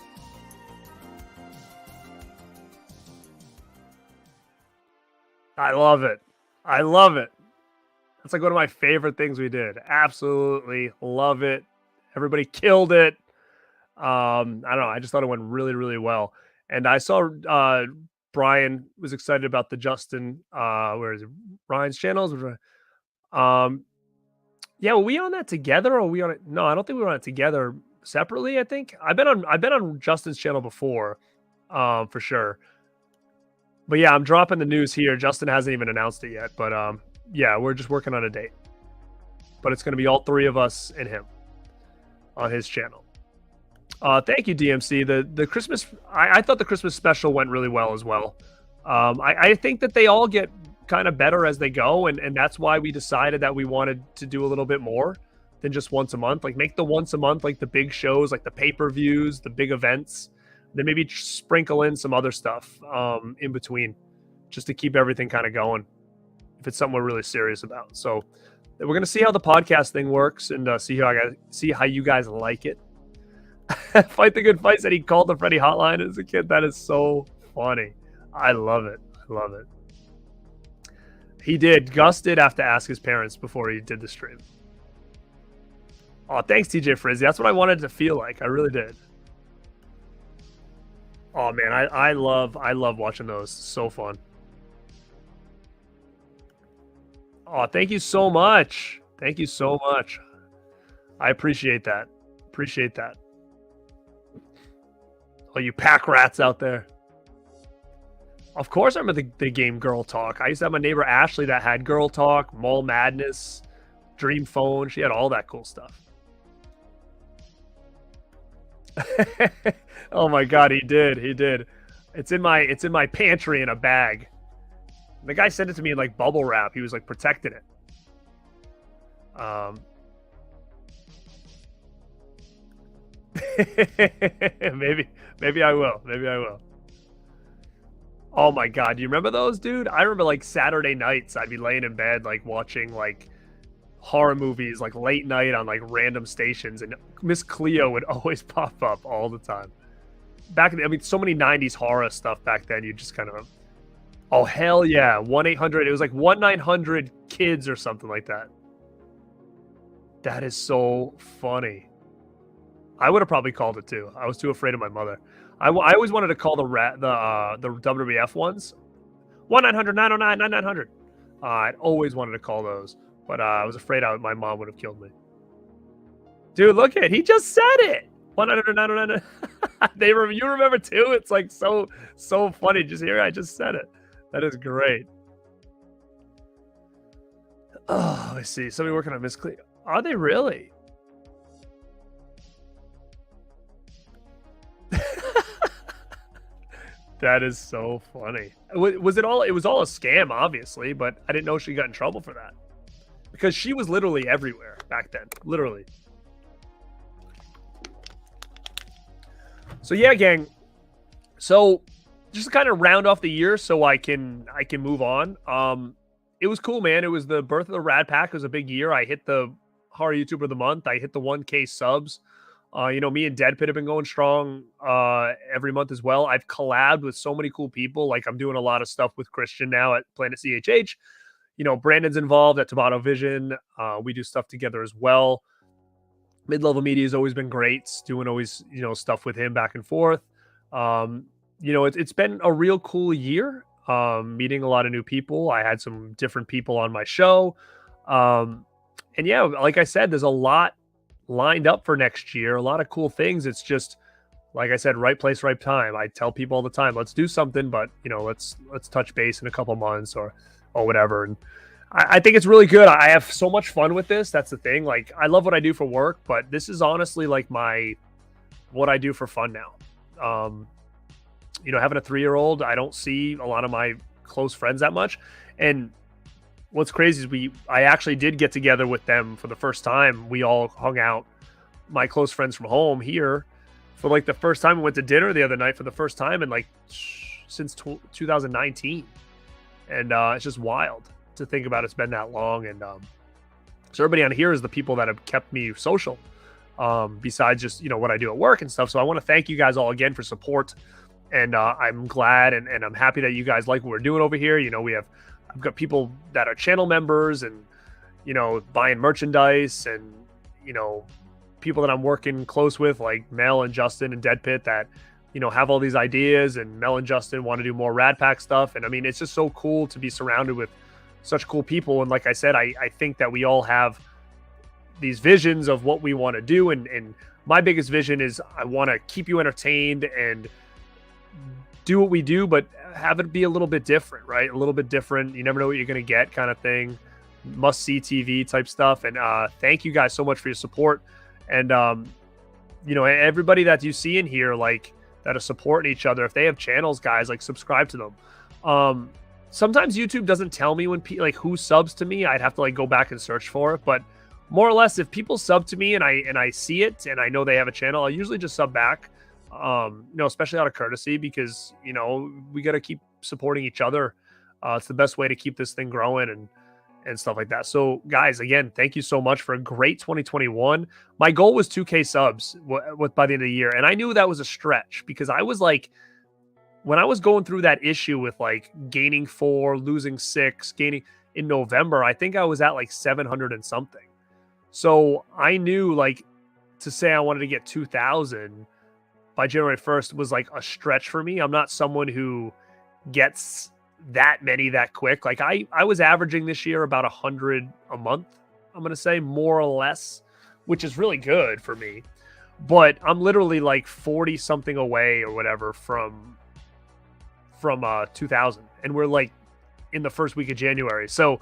I love it. I love it. That's like one of my favorite things we did. Absolutely love it. Everybody killed it. I don't know. I just thought it went really, really well. And I saw Brian was excited about the Justin, where is it? Ryan's channels. Yeah, were we on that together, or were we on it? No, I don't think we were on it together. Separately, I think. I've been on Justin's channel before, for sure. But yeah, I'm dropping the news here. Justin hasn't even announced it yet, but yeah, we're just working on a date. But it's going to be all three of us and him on his channel. Thank you, DMC. The Christmas, I thought the Christmas special went really well as well. I think that they all get kind of better as they go, and that's why we decided that we wanted to do a little bit more than just once a month. Like, make the once a month, like the big shows, like the pay-per-views, the big events. Then maybe sprinkle in some other stuff in between, just to keep everything kind of going, if it's something we're really serious about. So we're gonna see how the podcast thing works, and see how you guys like it. Fight the Good Fight said he called the Freddy hotline as a kid. That is so funny. I love it. I love it. He did. Gus did have to ask his parents before he did the stream. Oh, thanks, TJ Frizzy. That's what I wanted to feel like. I really did. Oh man, I love watching those. So fun. Oh, thank you so much. Thank you so much. I appreciate that. Appreciate that. Oh, you pack rats out there. Of course I remember the game Girl Talk. I used to have my neighbor Ashley that had Girl Talk, Mall Madness, Dream Phone. She had all that cool stuff. Oh my God, he did. He did. It's in my pantry in a bag. The guy sent it to me in like bubble wrap. He was like protecting it. Maybe I will. Maybe I will. Oh my god, do you remember those, dude? I remember like Saturday nights I'd be laying in bed like watching like horror movies like late night on like random stations, and Miss Cleo would always pop up all the time. Back in the, I mean, so many 90s horror stuff back then, you just kind of, oh hell yeah, 1-800, it was like 1-900 kids or something like that. That is so funny. I would have probably called it too. I was too afraid of my mother. I always wanted to call the WWF ones 1-900-909-9900. I'd always wanted to call those, but I was afraid my mom would have killed me. Dude, look at, he just said it. 1-900-909. You remember too? It's like so funny. Just hear, I just said it. That is great. Oh, I see. Somebody working on Miss Cleo. Are they really? That is so funny. Was it all? It was all a scam, obviously, but I didn't know she got in trouble for that because she was literally everywhere back then, literally. So yeah, gang. So just to kind of round off the year, so I can move on. It was cool, man. It was the birth of the Rad Pack. It was a big year. I hit the horror YouTuber of the month. I hit the 1K subs. You know, me and Deadpit have been going strong every month as well. I've collabed with so many cool people. Like I'm doing a lot of stuff with Christian now at Planet CHH. You know, Brandon's involved at Tomato Vision. We do stuff together as well. Mid-Level Media has always been great. Doing always, you know, stuff with him back and forth. You know, it's been a real cool year. Meeting a lot of new people. I had some different people on my show. And yeah, like I said, there's a lot lined up for next year, a lot of cool things. It's just, like I said, right place, right time. I tell people all the time, let's do something, but you know, let's touch base in a couple months or whatever. And I think it's really good. I have so much fun with this. That's the thing. Like, I love what I do for work, but this is honestly like what I do for fun now. You know, having a 3-year-old, I don't see a lot of my close friends that much. And what's crazy is I actually did get together with them for the first time. We all hung out, my close friends from home here, for like the first time. We went to dinner the other night for the first time in like since 2019. And it's just wild to think about. It's been that long. And so everybody on here is the people that have kept me social, besides just, you know, what I do at work and stuff. So I want to thank you guys all again for support. And I'm glad and I'm happy that you guys like what we're doing over here. You know, I've got people that are channel members and, you know, buying merchandise, and, you know, people that I'm working close with like Mel and Justin and Deadpit that, you know, have all these ideas, and Mel and Justin want to do more Rad Pack stuff. And I mean, it's just so cool to be surrounded with such cool people. And like I said, I think that we all have these visions of what we want to do. And my biggest vision is I want to keep you entertained and do what we do, but have it be a little bit different, right? A little bit different. You never know what you're going to get, kind of thing. Must see TV type stuff. And thank you guys so much for your support. And, you know, everybody that you see in here, like, that are supporting each other, if they have channels, guys, like, subscribe to them. Sometimes YouTube doesn't tell me when like who subs to me. I'd have to like go back and search for it. But more or less, if people sub to me and I see it and I know they have a channel, I'll usually just sub back. You know, especially out of courtesy, because, you know, we got to keep supporting each other. It's the best way to keep this thing growing and stuff like that. So guys, again, thank you so much for a great 2021. My goal was 2K subs by the end of the year. And I knew that was a stretch, because I was like, when I was going through that issue with like gaining 4, losing 6, gaining in November, I think I was at like 700 and something. So I knew, like, to say I wanted to get 2,000 by January 1st was like a stretch for me. I'm not someone who gets that many that quick. Like I was averaging this year about 100 a month, I'm going to say, more or less, which is really good for me. But I'm literally like 40 something away or whatever from 2,000. And we're like in the first week of January. So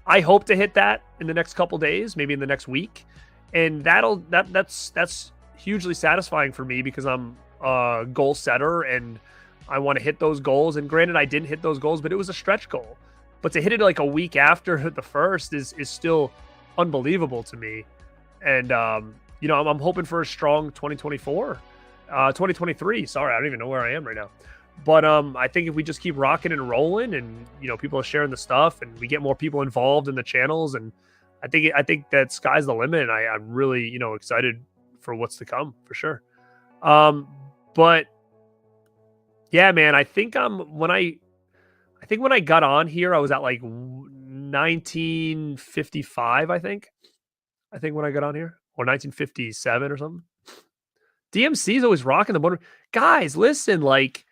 I hope to hit that in the next couple days, maybe in the next week. And that's hugely satisfying for me, because I'm a goal setter and I want to hit those goals. And granted, I didn't hit those goals, but it was a stretch goal. But to hit it like a week after the first is still unbelievable to me. And, you know, I'm hoping for a strong 2023. Sorry, I don't even know where I am right now. But I think if we just keep rocking and rolling and, you know, people are sharing the stuff and we get more people involved in the channels, and I think that sky's the limit. And I'm really, you know, excited for what's to come for sure. But yeah, man, I think when I got on here, I was at like 1955, I think when I got on here, or 1957 or something. DMC is always rocking the motor. Guys, listen, like,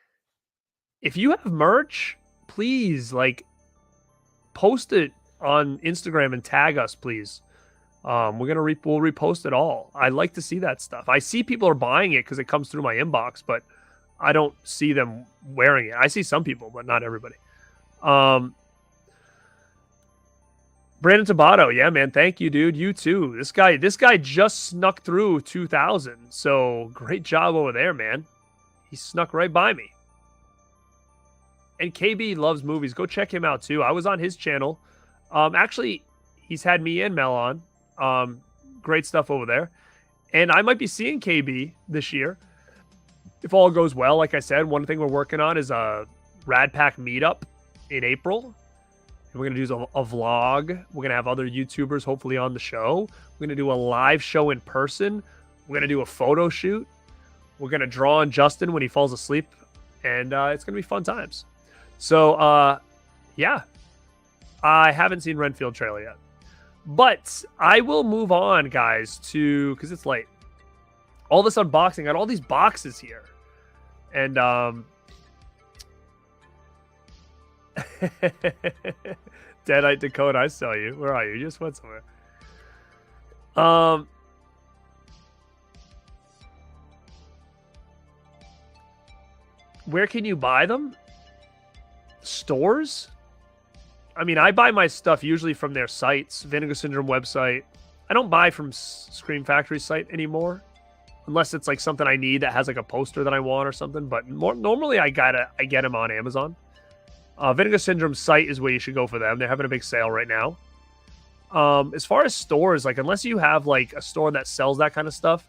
if you have merch, please, like, post it on Instagram and tag us, please. We'll repost it all. I like to see that stuff. I see people are buying it because it comes through my inbox, but I don't see them wearing it. I see some people, but not everybody. Brandon Tabato, yeah, man, thank you, dude. You too. This guy just snuck through 2,000. So great job over there, man. He snuck right by me. And KB loves movies. Go check him out too. I was on his channel. Actually, he's had me and Mel on. Great stuff over there. And I might be seeing KB this year if all goes well. Like I said, one thing we're working on is a Rad Pack meetup in April. And we're going to do a vlog. We're going to have other YouTubers hopefully on the show. We're going to do a live show in person. We're going to do a photo shoot. We're going to draw on Justin when he falls asleep. And it's going to be fun times. So, yeah. I haven't seen Renfield trailer yet. But I will move on, guys, because it's late. All this unboxing. I got all these boxes here. And, Deadite Dakota, I saw you. Where are you? You just went somewhere. Where can you buy them? Stores? I mean, I buy my stuff usually from their sites, Vinegar Syndrome website. I don't buy from Scream Factory's site anymore, unless it's like something I need that has like a poster that I want or something. But normally I get them on Amazon. Vinegar Syndrome's site is where you should go for them. They're having a big sale right now. As far as stores, like, unless you have like a store that sells that kind of stuff,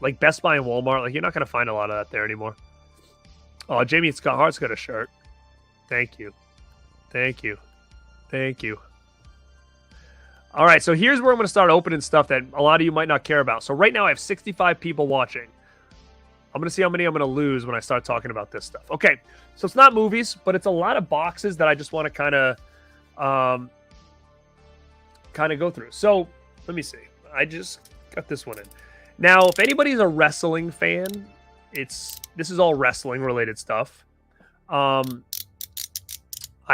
like Best Buy and Walmart, like, you're not going to find a lot of that there anymore. Oh, Jamie Scott Hart's got a shirt. Thank you. Thank you. Thank you. All right, so here's where I'm going to start opening stuff that a lot of you might not care about. So right now I have 65 people watching. I'm going to see how many I'm going to lose when I start talking about this stuff. Okay, so it's not movies, but it's a lot of boxes that I just want to kind of go through. So let me see. I just got this one in. Now, if anybody's a wrestling fan, this is all wrestling related stuff. I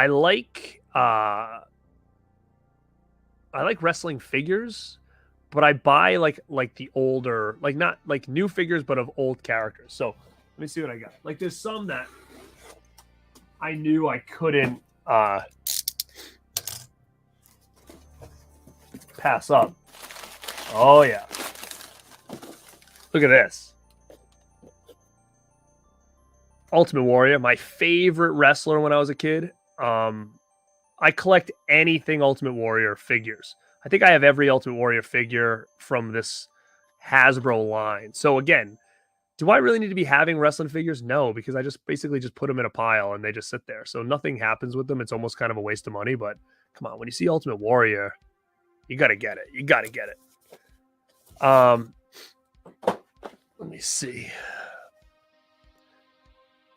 like wrestling figures, but I buy like the older, like not like new figures, but of old characters. So let me see what I got. Like, there's some that I knew I couldn't pass up. Oh yeah. Look at this. Ultimate Warrior, my favorite wrestler when I was a kid. I collect anything Ultimate Warrior figures. I think I have every Ultimate Warrior figure from this Hasbro line. So again, do I really need to be having wrestling figures? No, because I just basically just put them in a pile and they just sit there. So nothing happens with them. It's almost kind of a waste of money, but come on, when you see Ultimate Warrior, you got to get it. You got to get it. Let me see.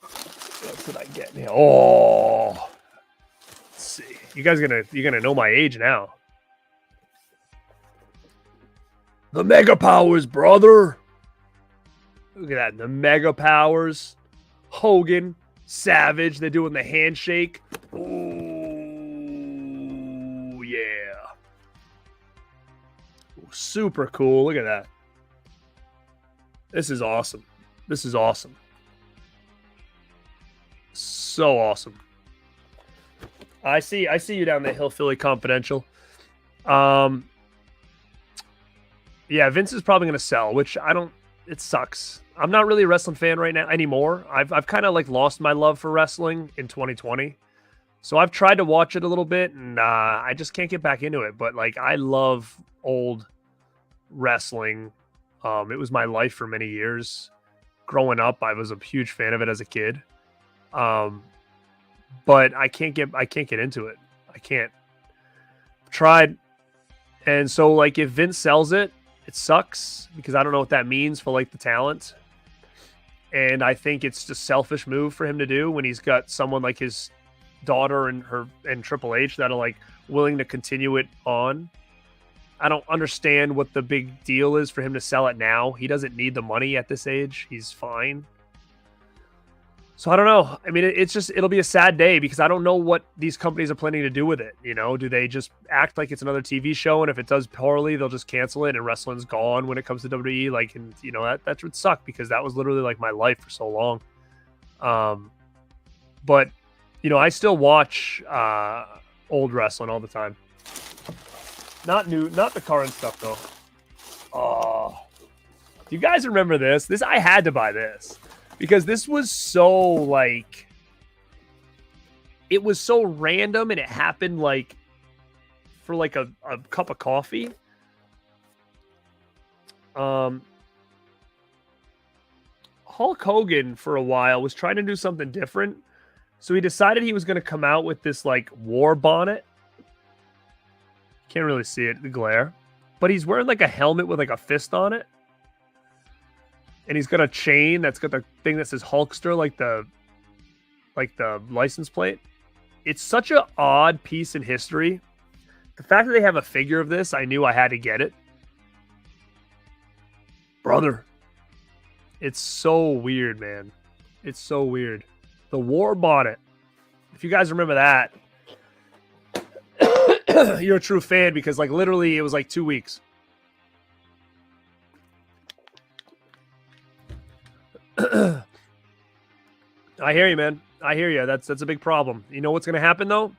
What did I get now? Oh, let's see. You're gonna know my age now. The Mega Powers, brother. Look at that. The Mega Powers. Hogan, Savage. They're doing the handshake. Ooh, yeah. Super cool. Look at that. This is awesome. This is awesome. So awesome. I see you down the hill, Philly Confidential. Yeah, Vince is probably going to sell, which it sucks. I'm not really a wrestling fan right now anymore. I've kind of like lost my love for wrestling in 2020. So I've tried to watch it a little bit, and I just can't get back into it. But like, I love old wrestling. It was my life for many years. Growing up, I was a huge fan of it as a kid. But I can't get into it. I can't. Tried. And so like, if Vince sells it, it sucks because I don't know what that means for like the talent. And I think it's just a selfish move for him to do when he's got someone like his daughter and Triple H that are like willing to continue it on. I don't understand what the big deal is for him to sell it now. He doesn't need the money at this age. He's fine. So I don't know. I mean, it'll be a sad day because I don't know what these companies are planning to do with it. You know, do they just act like it's another TV show, and if it does poorly, they'll just cancel it and wrestling's gone when it comes to WWE? Like, and you know, that would suck because that was literally like my life for so long. But you know, I still watch old wrestling all the time. Not the current stuff though. Oh, do you guys remember this? I had to buy this. Because this was so, like, it was so random and it happened, like, for, like, a cup of coffee. Hulk Hogan, for a while, was trying to do something different. So he decided he was going to come out with this, like, war bonnet. Can't really see it, the glare. But he's wearing, like, a helmet with, like, a fist on it. And he's got a chain that's got the thing that says Hulkster, like the license plate. It's such an odd piece in history. The fact that they have a figure of this, I knew I had to get it. Brother. It's so weird, man. It's so weird. The war bonnet. If you guys remember that, you're a true fan because, like, literally it was like 2 weeks. I hear you, man. I hear you. That's a big problem. You know what's going to happen, though?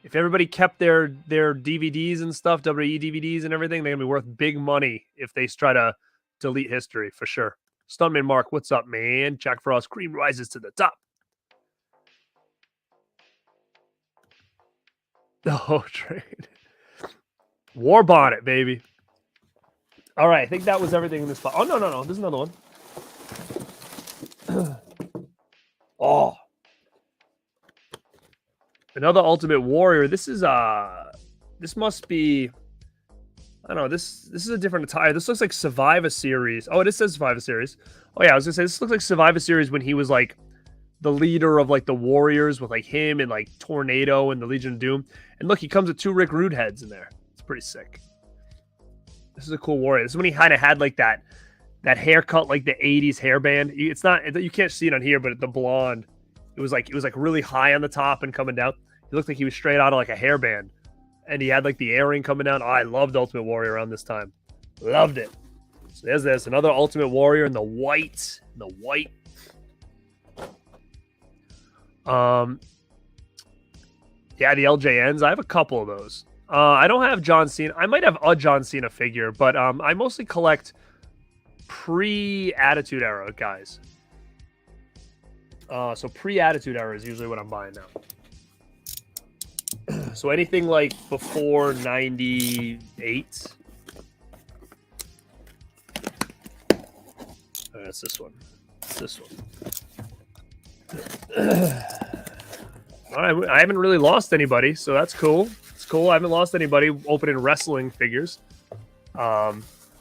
If everybody kept their DVDs and stuff, WWE DVDs and everything, they're going to be worth big money if they try to delete history, for sure. Stuntman Mark, what's up, man? Jack Frost, cream rises to the top. Oh, trade. War bonnet, baby. All right, I think that was everything in this spot. Oh, no. There's another one. Oh, another Ultimate Warrior. This must be, I don't know. This is a different attire. This looks like Survivor Series. Oh, it says Survivor Series. Oh yeah, I was gonna say this looks like Survivor Series when he was like the leader of like the Warriors with like him and like Tornado and the Legion of Doom. And look, he comes with 2 Rick Rude heads in there. It's pretty sick. This is a cool Warrior. This is when he kind of had like that haircut, like the 80s hairband. It's not, you can't see it on here, but the blonde, it was like really high on the top and coming down. He looked like he was straight out of like a hairband, and he had like the earring coming down. Oh, I loved Ultimate Warrior around this time. Loved it. So there's this, another Ultimate Warrior in the white. Yeah, the LJNs. I have a couple of those. I don't have John Cena. I might have a John Cena figure, but I mostly collect pre-Attitude Era guys. So pre-Attitude Era is usually what I'm buying now. So anything like before 98. That's this one. All right, I haven't really lost anybody, so that's cool. It's cool. I haven't lost anybody opening wrestling figures. I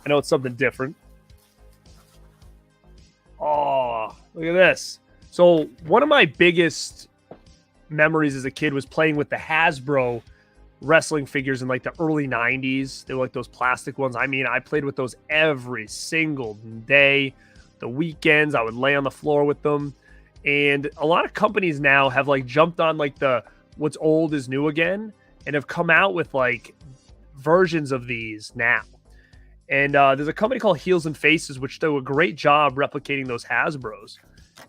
know it's something different. Oh, look at this. So one of my biggest memories as a kid was playing with the Hasbro wrestling figures in like the early 90s. They were like those plastic ones. I mean, I played with those every single day. The weekends, I would lay on the floor with them. And a lot of companies now have like jumped on like the what's old is new again and have come out with like versions of these now. And there's a company called Heels and Faces, which do a great job replicating those Hasbros.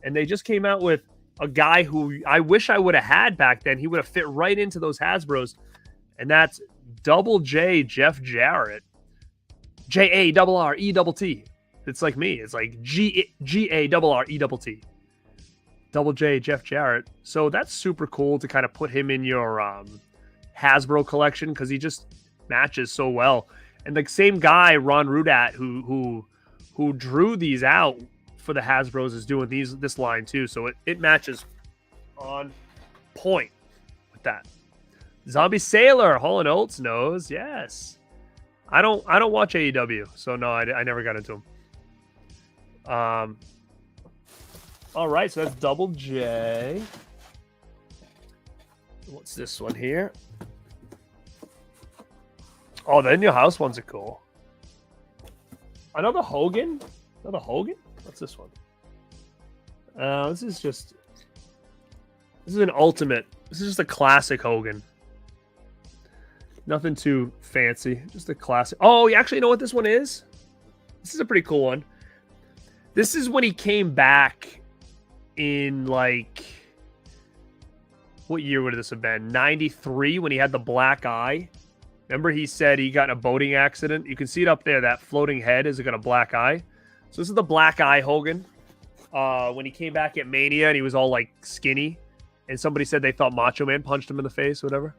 And they just came out with a guy who I wish I would have had back then. He would have fit right into those Hasbros. And that's Double J Jeff Jarrett. JARRET. It's like me. It's like GARRETT. Double J Jeff Jarrett. So that's super cool to kind of put him in your Hasbro collection because he just matches so well. And the same guy, Ron Rudat, who drew these out for the Hasbros, is doing this line too. So it matches on point with that. Zombie Sailor, Hall & Oates knows. Yes. I don't watch AEW, so no, I never got into them. All right, so that's Double J. What's this one here? Oh, the In Your House ones are cool. Another Hogan? What's this one? This is an ultimate. This is just a classic Hogan. Nothing too fancy. Just a classic. Oh, you actually know what this one is? This is a pretty cool one. This is when he came back in, like, what year would this have been? 93, when he had the black eye. Remember he said he got in a boating accident? You can see it up there. That floating head has got a black eye. So this is the black eye Hogan. When he came back at Mania and he was all, like, skinny. And somebody said they thought Macho Man punched him in the face or whatever.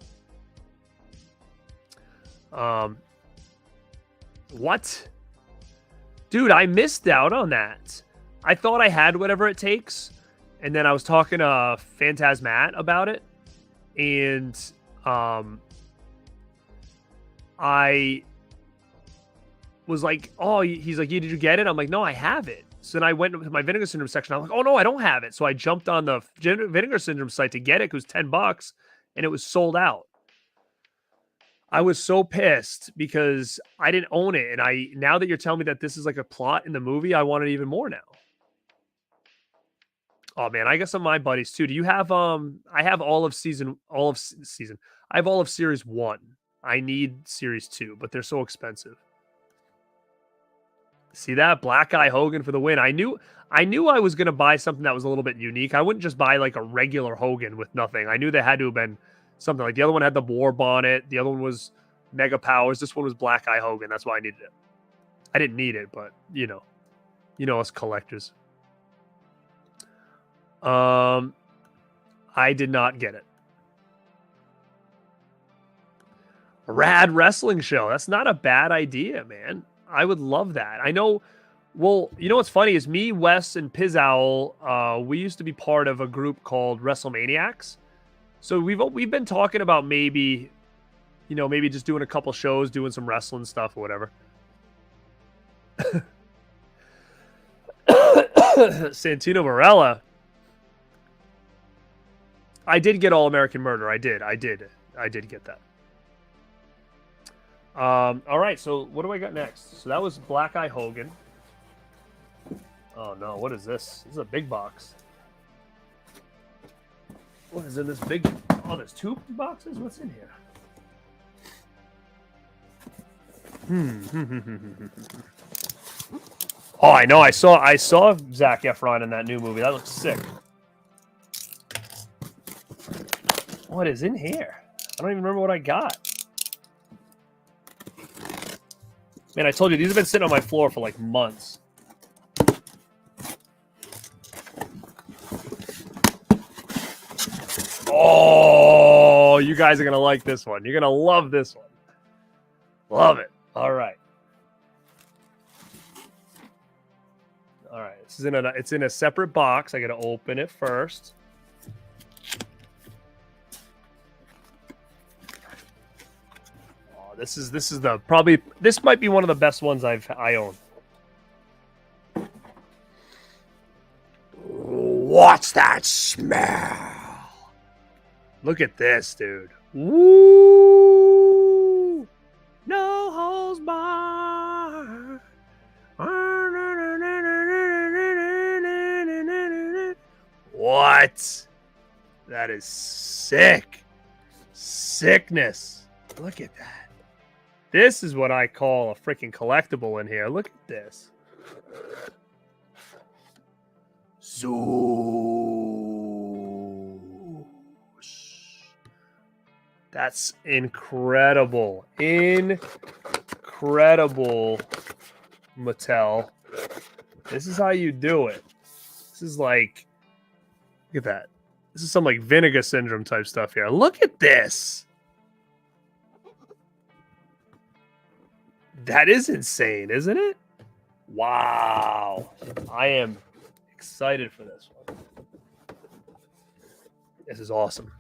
What? Dude, I missed out on that. I thought I had Whatever It Takes. And then I was talking to Phantasmat about it. And I was like, oh, he's like, yeah, did you get it? I'm like, no, I have it. So then I went to my Vinegar Syndrome section. I'm like, oh, no, I don't have it. So I jumped on the Vinegar Syndrome site to get it. It was $10 and it was sold out. I was so pissed because I didn't own it. And now that you're telling me that this is like a plot in the movie, I want it even more now. Oh man, I got some of my buddies too. Do you have I have all of season. I have all of series 1. I need series 2, but they're so expensive. See that? Black Eye Hogan for the win. I knew I was gonna buy something that was a little bit unique. I wouldn't just buy like a regular Hogan with nothing. I knew they had to have been something like the other one had the war bonnet. The other one was Mega Powers. This one was Black Eye Hogan. That's why I needed it. I didn't need it, but you know us collectors. I did not get it. Rad wrestling show. That's not a bad idea, man. I would love that. I know. Well, you know what's funny is me, Wes, and Pizowl, we used to be part of a group called WrestleManiacs. So we've been talking about maybe just doing a couple shows, doing some wrestling stuff or whatever. Santino Marella. I did get All American Murder. I did get that. All right. So what do I got next? So that was Black Eye Hogan. Oh no! What is this? This is a big box. What is in this big? Oh, there's 2 boxes. What's in here? Oh, I know. I saw Zac Efron in that new movie. That looks sick. What is in here? I don't even remember what I got. Man, I told you, these have been sitting on my floor for like months. Oh, you guys are going to like this one. You're going to love this one. Love it. All right. All right. It's in a separate box. I got to open it first. Oh, this might be one of the best ones I own. What's that smell? Look at this, dude. Woo! No holds barred. What? That is sick. Sickness. Look at that. This is what I call a freaking collectible in here. Look at this. That's incredible. Incredible, Mattel. This is how you do it. This is like, look at that. This is some like vinegar syndrome type stuff here. Look at this. That is insane, isn't it? Wow. I am excited for this one. This is awesome.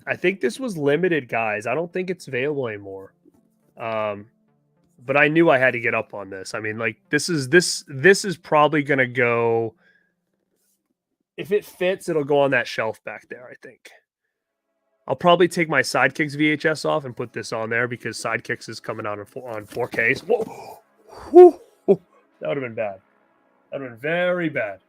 I think this was limited, guys. I don't think it's available anymore. But I knew I had to get up on this. I mean, like this is probably gonna go. If it fits, it'll go on that shelf back there, I think. I'll probably take my Sidekicks VHS off and put this on there because Sidekicks is coming out on 4Ks. Whoa. Whew. That would have been bad. That would have been very bad.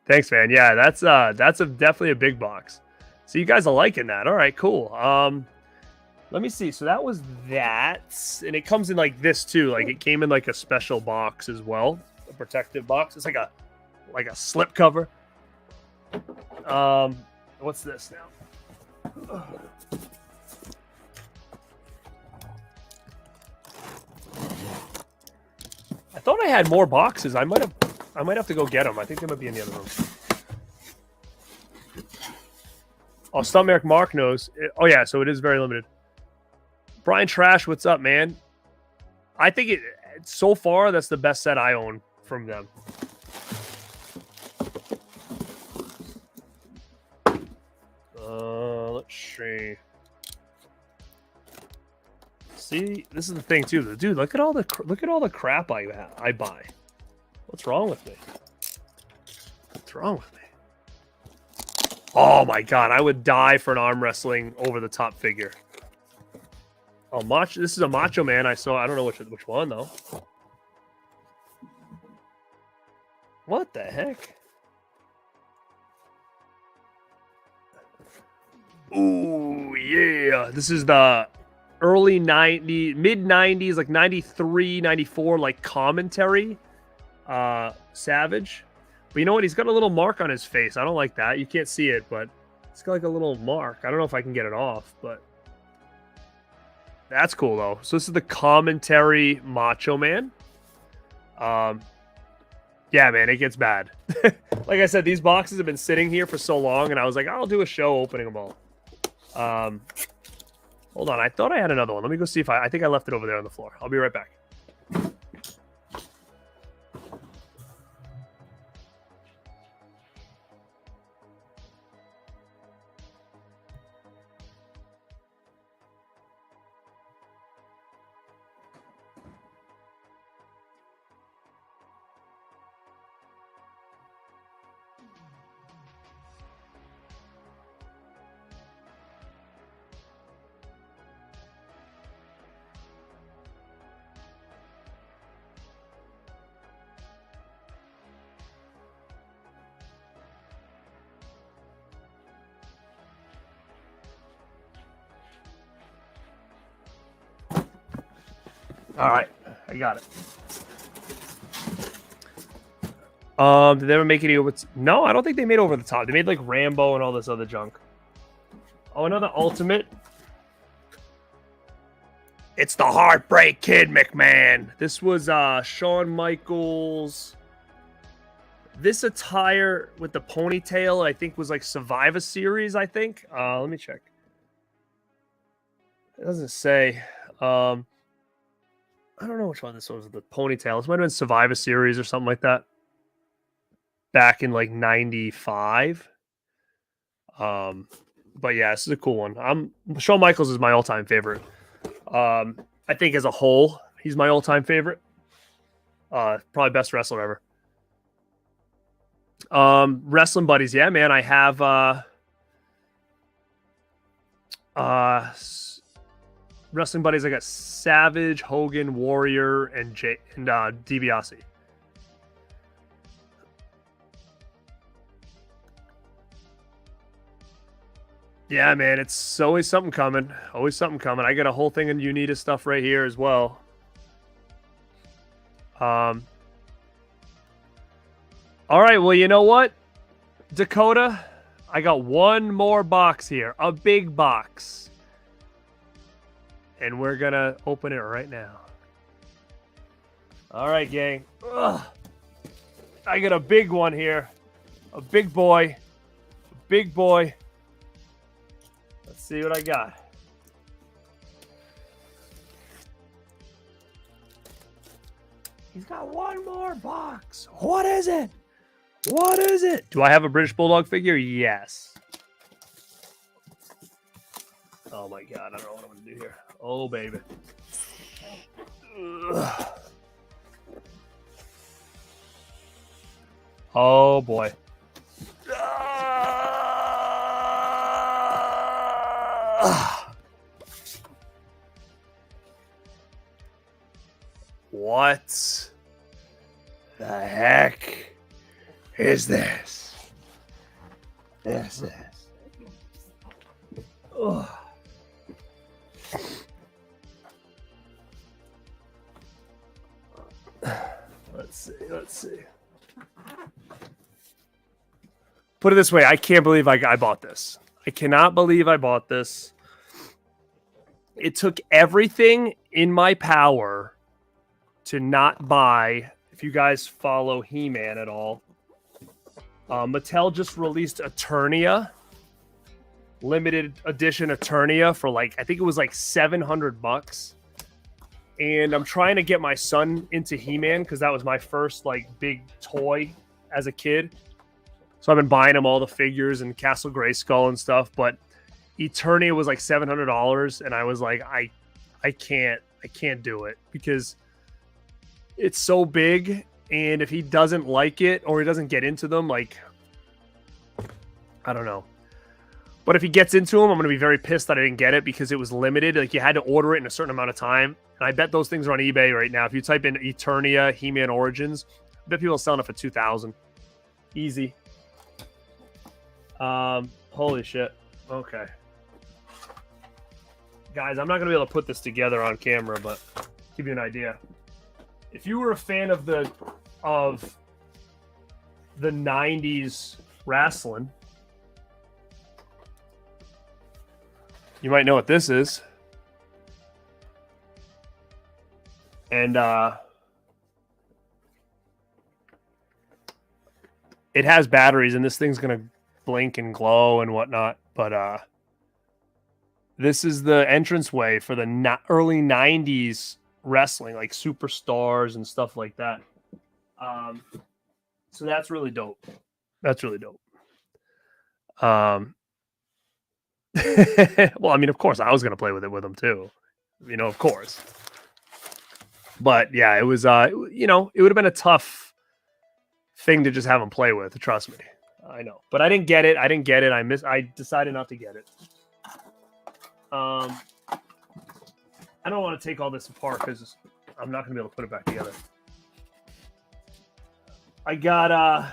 Thanks, man. Yeah, that's definitely a big box. So you guys are liking that. All right, cool. Let me see. So that was that. And it comes in like this too. Like it came in like a special box as well. A protective box. It's like a slip cover. What's this now? I thought I had more boxes. I might have to go get them. I think they might be in the other room. Oh, Stomach Mark knows. Oh yeah, so it is very limited. Brian Trash, what's up, man? I think so far that's the best set I own from them. Let's see. See, this is the thing too, dude. Look at all the crap I buy. What's wrong with me? What's wrong with me? Oh my god, I would die for an arm wrestling over the top figure. Oh, this is a Macho Man I saw. I don't know which one though. What the heck? Ooh, yeah. This is the early 90s, mid 90s, like 93, 94, like commentary. Savage. But you know what? He's got a little mark on his face. I don't like that. You can't see it, but it's got like a little mark. I don't know if I can get it off, but that's cool though. So this is the commentary Macho Man. Yeah, man, it gets bad. Like I said, these boxes have been sitting here for so long, and I was like, I'll do a show opening them all. Hold on. I thought I had another one. Let me go see if I think I left it over there on the floor. I'll be right back. All right, I got it. Did they ever make any over? No, I don't think they made Over the Top. They made like Rambo and all this other junk. Oh, another Ultimate. It's the Heartbreak Kid, McMahon. This was Shawn Michaels. This attire with the ponytail, I think, was like Survivor Series. I think. Let me check. It doesn't say. I don't know which one this was. The ponytail. This might have been Survivor Series or something like that. Back in like '95. But yeah, this is a cool one. Shawn Michaels is my all-time favorite. I think as a whole, he's my all-time favorite. Probably best wrestler ever. Wrestling buddies, yeah, man. I have wrestling buddies. I got Savage, Hogan, Warrior, and DiBiase. Yeah, man, it's always something coming. Always something coming. I got a whole thing of Unita stuff right here as well. All right, well, you know what, Dakota? I got one more box here, a big box. And we're going to open it right now. All right, gang. Ugh. I got a big one here. A big boy. A big boy. Let's see what I got. He's got one more box. What is it? What is it? Do I have a British Bulldog figure? Yes. Oh my God, I don't know what I'm going to do here. Oh, baby. Ugh. Oh, boy. What the heck is this? This is. Ugh. Let's see. Put it this way, I can't believe I bought this. I cannot believe I bought this. It took everything in my power to not buy. If you guys follow He-Man at all, Mattel just released Eternia, limited edition Eternia for like, I think it was like $700. And I'm trying to get my son into He-Man because that was my first like big toy as a kid. So I've been buying him all the figures and Castle Grayskull and stuff. But Eternia was like $700, and I was like, I can't do it because it's so big. And if he doesn't like it or he doesn't get into them, like, I don't know. But if he gets into them, I'm going to be very pissed that I didn't get it because it was limited. Like, you had to order it in a certain amount of time. And I bet those things are on eBay right now. If you type in Eternia He-Man Origins, I bet people are selling it for $2,000. Easy. Holy shit. Okay. Guys, I'm not going to be able to put this together on camera, but give you an idea. If you were a fan of the 90s wrestling, you might know what this is. And it has batteries, and this thing's going to blink and glow and whatnot. But this is the entranceway for the early 90s wrestling, like superstars and stuff like that. So that's really dope. That's really dope. Well, I mean, of course, I was going to play with it with him too. You know, of course. But yeah, it was, you know, it would have been a tough thing to just have him play with. Trust me. I know. But I didn't get it. I decided not to get it. I don't want to take all this apart because I'm not going to be able to put it back together. I got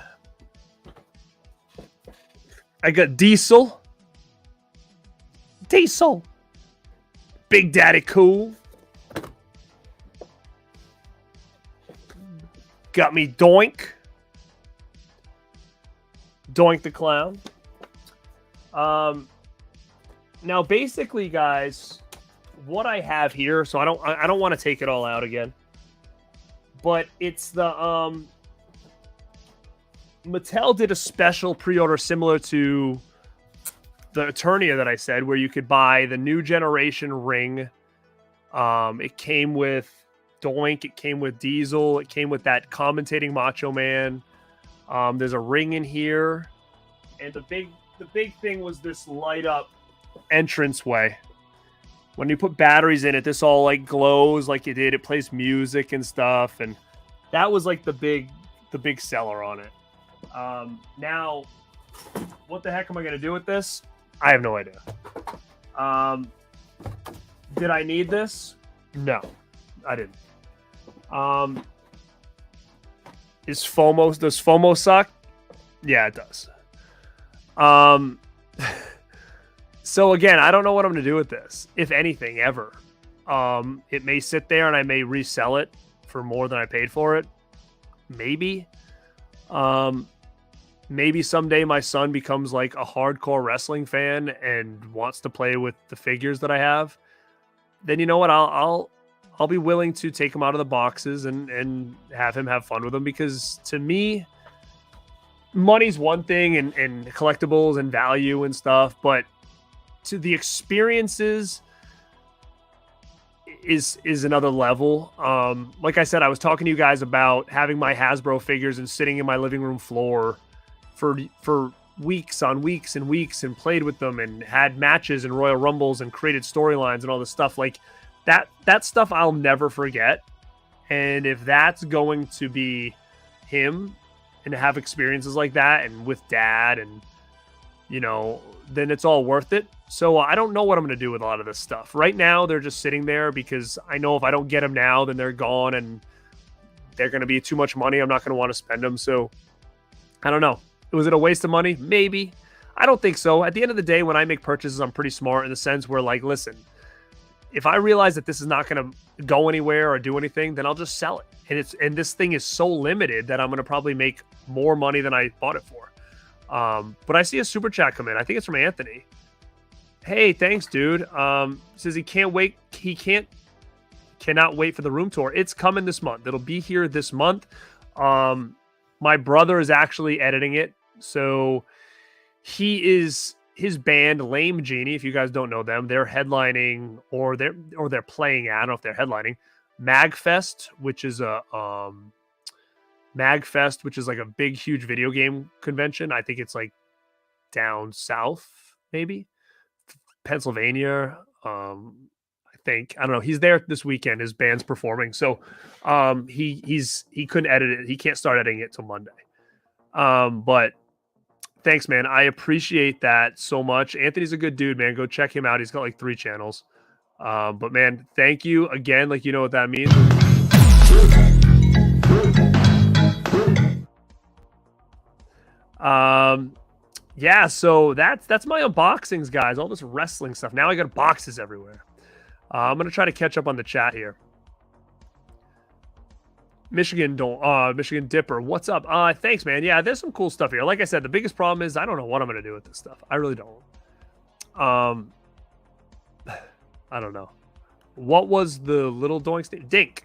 Diesel. Big Daddy Cool. Got me Doink the Clown. Now basically, guys, what I have here, so I don't want to take it all out again, but it's the Mattel did a special pre-order similar to the Eternia that I said, where you could buy the new generation ring. It came with Doink, it came with Diesel, it came with that commentating Macho Man. There's a ring in here, and the big thing was this light up entranceway. When you put batteries in it, this all like glows like it did. It plays music and stuff, and that was like the big seller on it. Now, what the heck am I going to do with this? I have no idea. Did I need this? No, I didn't. Does FOMO suck? Yeah, it does. So again, I don't know what I'm going to do with this, if anything, ever. It may sit there and I may resell it for more than I paid for it. Maybe. maybe someday my son becomes like a hardcore wrestling fan and wants to play with the figures that I have, then you know what? I'll be willing to take him out of the boxes and have him have fun with them, because to me, money's one thing and collectibles and value and stuff, but to the experiences is another level. Like I said, I was talking to you guys about having my Hasbro figures and sitting in my living room floor for weeks on weeks and weeks and played with them and had matches and Royal Rumbles and created storylines and all this stuff. Like that stuff I'll never forget. And if that's going to be him and to have experiences like that and with dad and, then it's all worth it. So I don't know what I'm going to do with a lot of this stuff. Right now, they're just sitting there because I know if I don't get them now, then they're gone and they're going to be too much money. I'm not going to want to spend them. So I don't know. Was it a waste of money? Maybe. I don't think so. At the end of the day, when I make purchases, I'm pretty smart in the sense where, like, listen, if I realize that this is not going to go anywhere or do anything, then I'll just sell it. And this thing is so limited that I'm going to probably make more money than I bought it for. But I see a super chat come in. I think it's from Anthony. Hey, thanks, dude. Says he can't wait. Cannot wait for the room tour. It's coming this month. It'll be here this month. My brother is actually editing it. So his band Lame Genie, if you guys don't know them, they're headlining or they're playing at, I don't know if they're headlining MagFest, which is like a big, huge video game convention. I think it's like down south, maybe Pennsylvania. I think, I don't know. He's there this weekend. His band's performing. So he couldn't edit it. He can't start editing it till Monday. But thanks, man. I appreciate that so much. Anthony's a good dude, man. Go check him out. He's got like 3 channels. But man, thank you again. Like, you know what that means. Yeah, so that's my unboxings, guys. All this wrestling stuff. Now I got boxes everywhere. I'm gonna try to catch up on the chat here. Michigan Dipper, what's up? Thanks, man. Yeah, there's some cool stuff here. Like I said, the biggest problem is I don't know what I'm gonna do with this stuff. I really don't. I don't know. What was the little doink's name? Dink.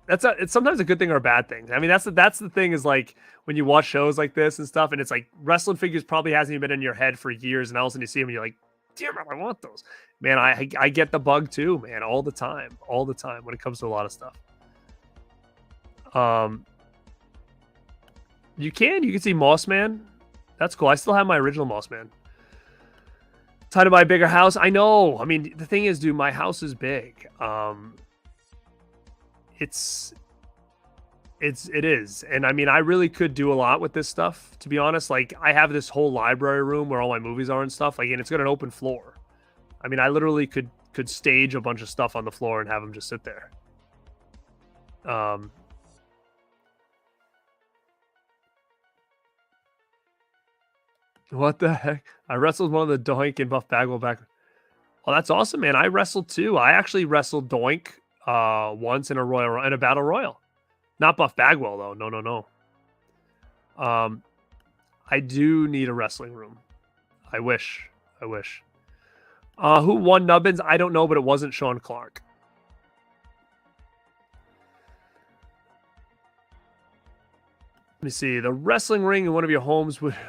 It's sometimes a good thing or a bad thing. I mean, that's the thing is, like, when you watch shows like this and stuff, and it's like wrestling figures probably hasn't even been in your head for years, and all of a sudden you see them and you're like, damn it, I want those. Man, I get the bug too, man, all the time when it comes to a lot of stuff. You can see Moss Man. That's cool. I still have my original Moss Man. Time to buy a bigger house. I know. I mean, the thing is, dude, my house is big. It is. And I mean, I really could do a lot with this stuff, to be honest. Like, I have this whole library room where all my movies are and stuff. Like, and it's got an open floor. I mean, I literally could stage a bunch of stuff on the floor and have them just sit there. What the heck? I wrestled one of the Doink and Buff Bagwell back. Oh, that's awesome, man. I wrestled too. I actually wrestled Doink once in a battle royal. Not Buff Bagwell though. No. I do need a wrestling room. I wish. Who won Nubbins? I don't know, but it wasn't Sean Clark. Let me see. The wrestling ring in one of your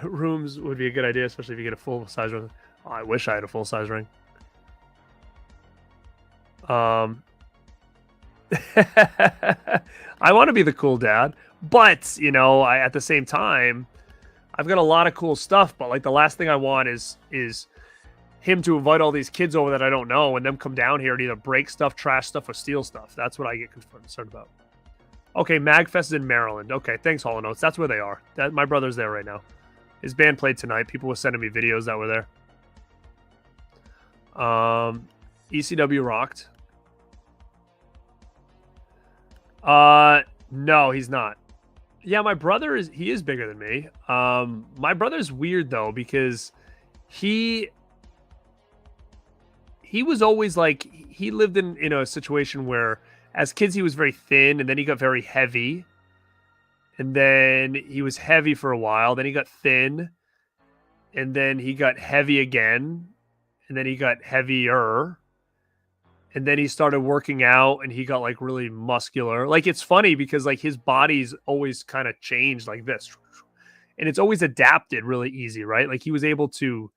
rooms would be a good idea, especially if you get a full-size ring. Oh, I wish I had a full-size ring. I want to be the cool dad, but, at the same time, I've got a lot of cool stuff, but, like, the last thing I want is him to invite all these kids over that I don't know and them come down here and either break stuff, trash stuff, or steal stuff. That's what I get concerned about. Okay, MagFest is in Maryland. Okay, thanks, Hollow Notes. That's where they are. My brother's there right now. His band played tonight. People were sending me videos that were there. ECW rocked. No, he's not. Yeah, my brother is bigger than me. My brother's weird though, because he was always like, he lived in a situation where as kids he was very thin, and then he got very heavy, and then he was heavy for a while. Then he got thin, and then he got heavy again, and then he got heavier. And then he started working out and he got like really muscular. Like it's funny because like his body's always kind of changed like this. And it's always adapted really easy, right? Like he was able to,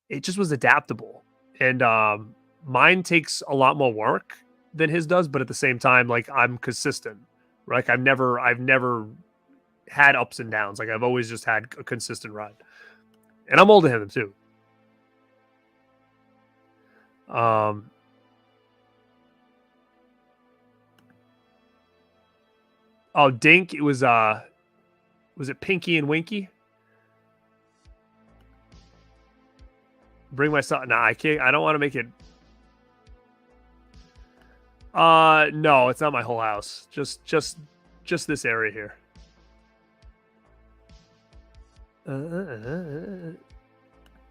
it just was adaptable. And mine takes a lot more work than his does, but at the same time, like I'm consistent. Like I've never had ups and downs. Like I've always just had a consistent ride. And I'm older than him too. Oh, Dink, it was it Pinky and Winky? Bring my son. Nah, I can't. I don't want to make it. No, it's not my whole house. Just this area here.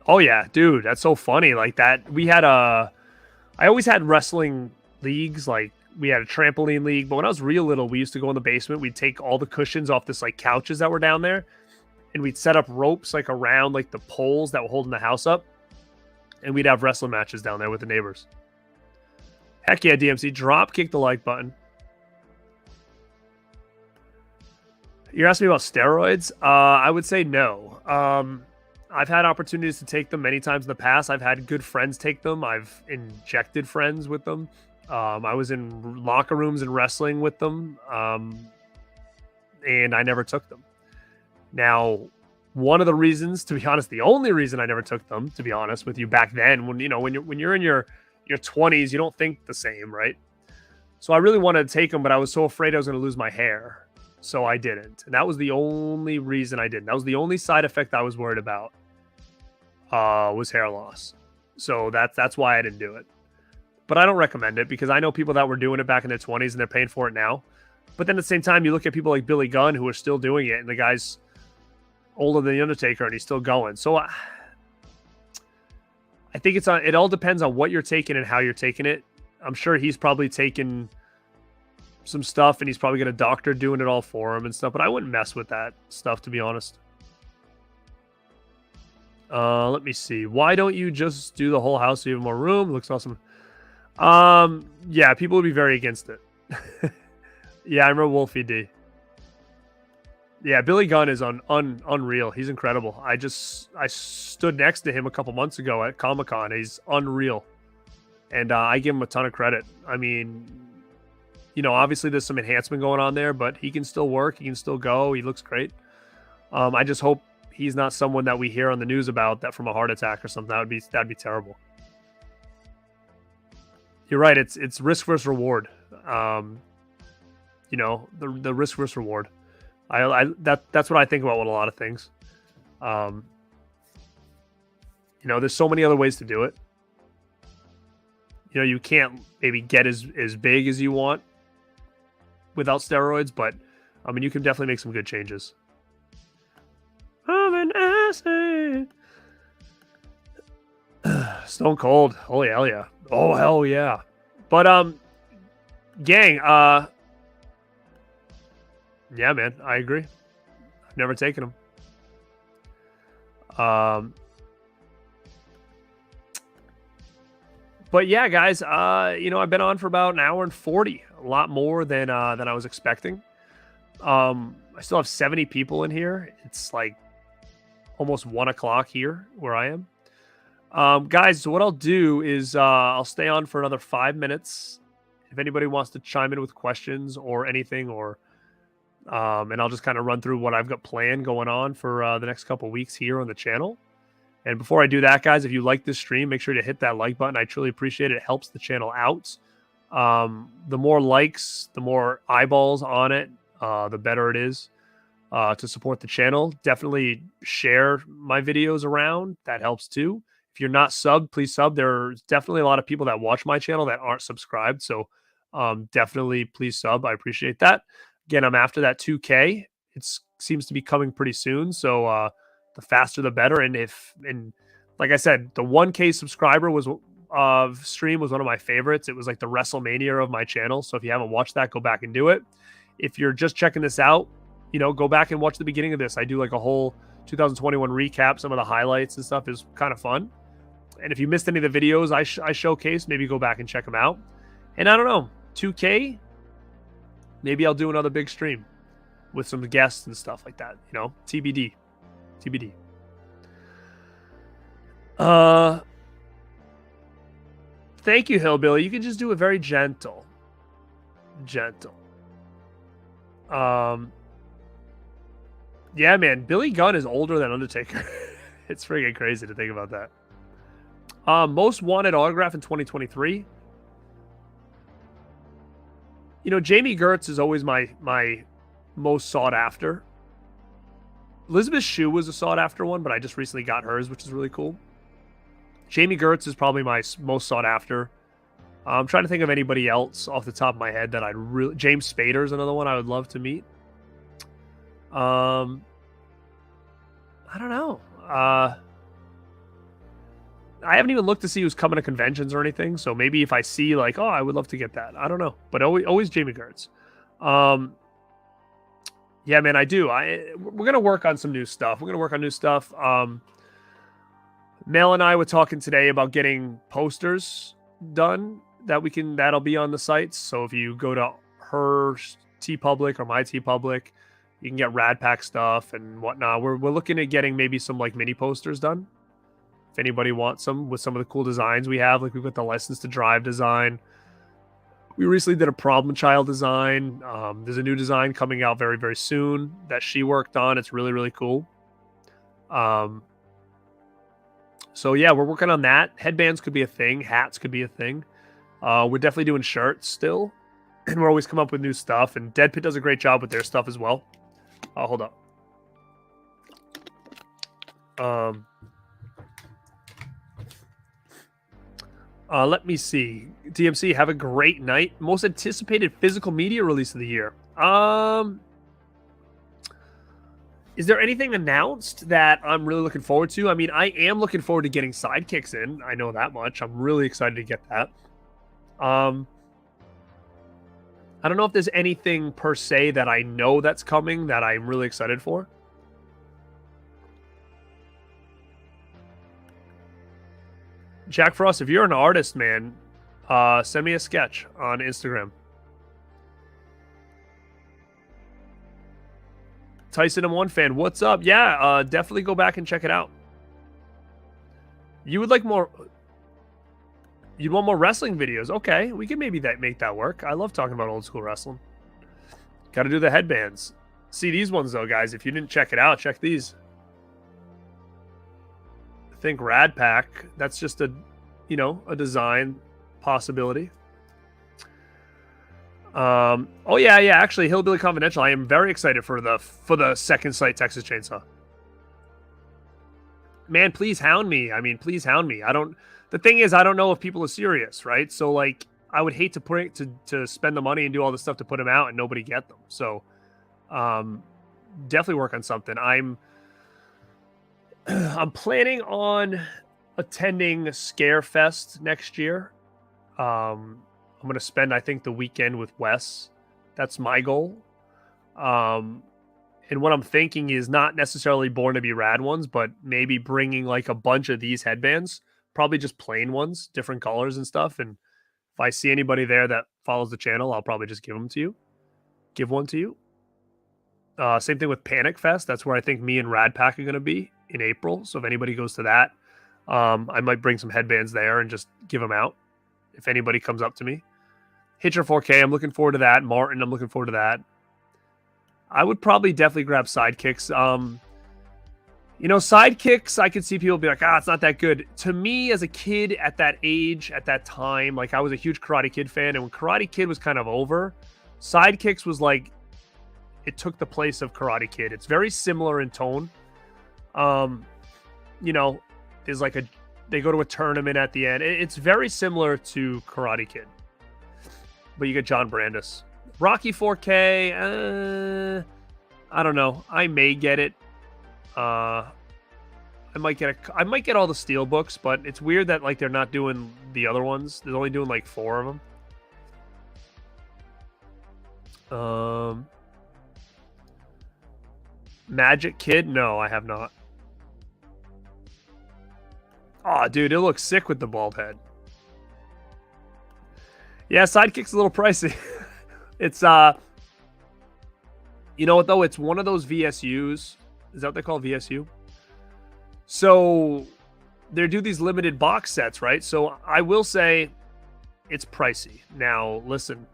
Oh yeah, dude, that's so funny. Like that, we had I always had wrestling leagues. Like we had a trampoline league, but when I was real little, we used to go in the basement. We'd take all the cushions off this like couches that were down there, and we'd set up ropes like around like the poles that were holding the house up, and we'd have wrestling matches down there with the neighbors. Heck yeah, DMC, drop kick the like button. You're asking me about steroids? I would say no. I've had opportunities to take them many times in the past. I've had good friends take them. I've injected friends with them. I was in locker rooms and wrestling with them, and I never took them. Now, one of the reasons, to be honest, the only reason I never took them, to be honest with you, back then, when you're in your 20s, you don't think the same, right? So I really wanted to take them, but I was so afraid I was going to lose my hair, so I didn't. And that was the only reason I didn't. That was the only side effect I was worried about. Was hair loss. So that's why I didn't do it. But I don't recommend it because I know people that were doing it back in their 20s and they're paying for it now. But then at the same time, you look at people like Billy Gunn who are still doing it, and the guy's older than The Undertaker and he's still going. So I think it all depends on what you're taking and how you're taking it. I'm sure he's probably taken some stuff and he's probably got a doctor doing it all for him and stuff, but I wouldn't mess with that stuff, to be honest. Let me see. Why don't you just do the whole house so you have more room? Looks awesome. Yeah, people would be very against it. Yeah, I remember Wolfie D. Yeah, Billy Gunn is unreal. He's incredible. I stood next to him a couple months ago at Comic-Con. He's unreal. And I give him a ton of credit. I mean, obviously there's some enhancement going on there, but he can still work. He can still go. He looks great. I just hope he's not someone that we hear on the news about that from a heart attack or something. That'd be terrible. You're right. It's risk versus reward. The risk versus reward. That's what I think about with a lot of things. There's so many other ways to do it. You can't maybe get as big as you want without steroids, but I mean, you can definitely make some good changes. I'm an acid. Stone Cold. Holy hell yeah. Oh hell yeah. But gang, yeah, man, I agree. I've never taken them. But yeah, guys, I've been on for about an hour and 40, a lot more than I was expecting. I still have 70 people in here. It's like almost 1 o'clock here where I am. Guys, so what I'll do is I'll stay on for another 5 minutes. If anybody wants to chime in with questions or anything, or and I'll just kind of run through what I've got planned going on for the next couple weeks here on the channel. And before I do that, guys, if you like this stream, make sure to hit that like button. I truly appreciate it. It helps the channel out. The more likes, the more eyeballs on it, the better it is to support the channel. Definitely share my videos around. That helps too. If you're not subbed, please sub. There's definitely a lot of people that watch my channel that aren't subscribed. So definitely please sub. I appreciate that. Again, I'm after that 2K. It seems to be coming pretty soon. So the faster the better. And like I said, the 1K subscriber was stream was one of my favorites. It was like the WrestleMania of my channel. So if you haven't watched that, go back and do it. If you're just checking this out, go back and watch the beginning of this. I do like a whole 2021 recap. Some of the highlights and stuff is kind of fun. And if you missed any of the videos I showcase, maybe go back and check them out. And I don't know, 2K, maybe I'll do another big stream with some guests and stuff like that. TBD. Thank you, Hillbilly. You can just do it very gentle. Yeah, man. Billy Gunn is older than Undertaker. It's freaking crazy to think about that. Most wanted autograph in 2023. Jamie Gertz is always my most sought after. Elizabeth Shue was a sought after one, but I just recently got hers, which is really cool. Jamie Gertz is probably my most sought after. I'm trying to think of anybody else off the top of my head that I'd really... James Spader's another one I would love to meet. I don't know. I haven't even looked to see who's coming to conventions or anything. So maybe if I see like, I would love to get that. I don't know. But always Jamie Gertz. Yeah, man, I do. We're going to work on some new stuff. Mel and I were talking today about getting posters done that'll be on the sites. So if you go to her TeePublic or my TeePublic, you can get Rad Pack stuff and whatnot. We're looking at getting maybe some like mini posters done. If anybody wants some with some of the cool designs we have, like we've got the License to Drive design. We recently did a Problem Child design. There's a new design coming out very, very soon that she worked on. It's really, really cool. So yeah, we're working on that. Headbands could be a thing. Hats could be a thing. We're definitely doing shirts still. And we're always come up with new stuff. And Dead Pit does a great job with their stuff as well. Hold up. Let me see. DMC, have a great night. Most anticipated physical media release of the year. Is there anything announced that I'm really looking forward to? I mean, I am looking forward to getting Sidekicks in. I know that much. I'm really excited to get that. I don't know if there's anything per se that I know that's coming that I'm really excited for. Jack Frost, if you're an artist, man, send me a sketch on Instagram. Tyson M1 fan, what's up? Yeah, definitely go back and check it out. You would like more... You'd want more wrestling videos. Okay, we can maybe make that work. I love talking about old school wrestling. Got to do the headbands. See these ones, though, guys. If you didn't check it out, check these. Think Rad Pack. That's just a design possibility. Oh yeah, actually, Hillbilly Confidential. I am very excited for the second Sight Texas Chainsaw. Man, please hound me. Please hound me. The thing is, I don't know if people are serious, right? So like, I would hate to spend the money and do all the stuff to put them out and nobody get them. So, definitely work on something. I'm planning on attending Scarefest next year. I'm going to spend, I think, the weekend with Wes. That's my goal. And what I'm thinking is not necessarily Born to Be Rad ones, but maybe bringing like a bunch of these headbands, probably just plain ones, different colors and stuff. And if I see anybody there that follows the channel, I'll probably just give one to you. Same thing with Panic Fest. That's where I think me and Rad Pack are going to be in April. So if anybody goes to that, I might bring some headbands there and just give them out if anybody comes up to me. Hitcher 4K, I'm looking forward to that. Martin, I'm looking forward to that. I would probably definitely grab Sidekicks. Sidekicks, I could see people be like, it's not that good. To me, as a kid at that age, at that time, like I was a huge Karate Kid fan, and when Karate Kid was kind of over, Sidekicks was like, it took the place of Karate Kid. It's very similar in tone. There's like they go to a tournament at the end. It's very similar to Karate Kid. But you get John Brandis. Rocky 4K, I don't know. I may get it. I I might get all the steel books, but it's weird that like they're not doing the other ones. They're only doing like 4 of them. Magic Kid? No, I have not. Oh, dude, it looks sick with the bald head. Yeah, Sidekick's a little pricey. It's you know what though? It's one of those VSUs. Is that what they call VSU? So they do these limited box sets, right? So I will say it's pricey. Now, listen,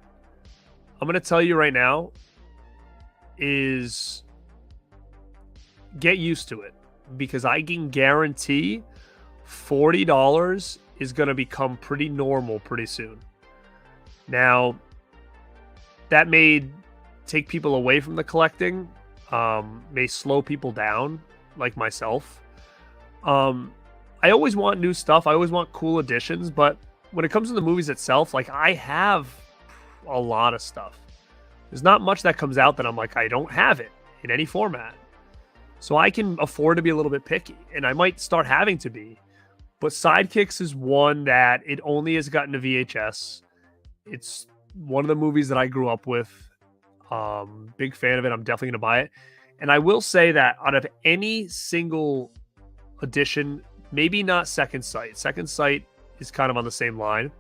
I'm going to tell you right now is get used to it, because I can guarantee $40 is going to become pretty normal pretty soon. Now, that may take people away from the collecting, may slow people down like myself. I always want new stuff. I always want cool additions, but when it comes to the movies itself, like I have a lot of stuff. There's not much that comes out that I'm like, I don't have it in any format. So I can afford to be a little bit picky, and I might start having to be. But Sidekicks is one that it only has gotten to VHS. It's one of the movies that I grew up with. Big fan of it. I'm definitely going to buy it. And I will say that out of any single edition, maybe not Second Sight. Second Sight is kind of on the same line.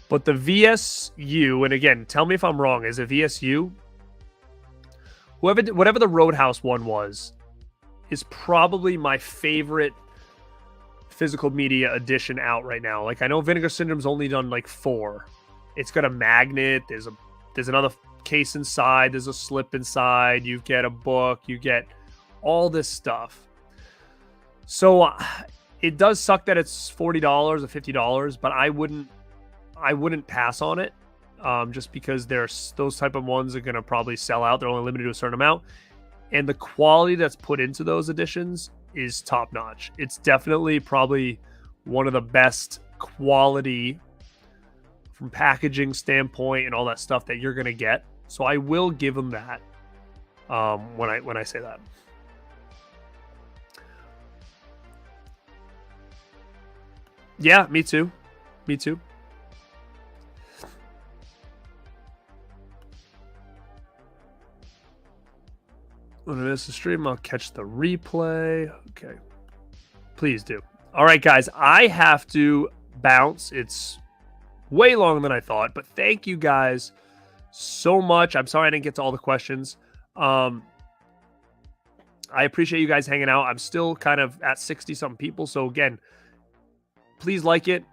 But the VSU, and again, tell me if I'm wrong, is it VSU? Whatever the Roadhouse one was, is probably my favorite physical media edition out right now. Like I know Vinegar Syndrome's only done like 4. It's got a magnet. There's another case inside. There's a slip inside. You get a book. You get all this stuff. So it does suck that it's $40 or $50, but I wouldn't pass on it. Just because those type of ones are going to probably sell out. They're only limited to a certain amount. And the quality that's put into those editions is top notch. It's definitely probably one of the best quality from packaging standpoint and all that stuff that you're going to get. So I will give them that when I say that. Yeah, me too. Me too. When I miss the stream, I'll catch the replay. Okay. Please do. All right, guys. I have to bounce. It's way longer than I thought, but thank you guys so much. I'm sorry I didn't get to all the questions. I appreciate you guys hanging out. I'm still kind of at 60-something people. So, again, please like it.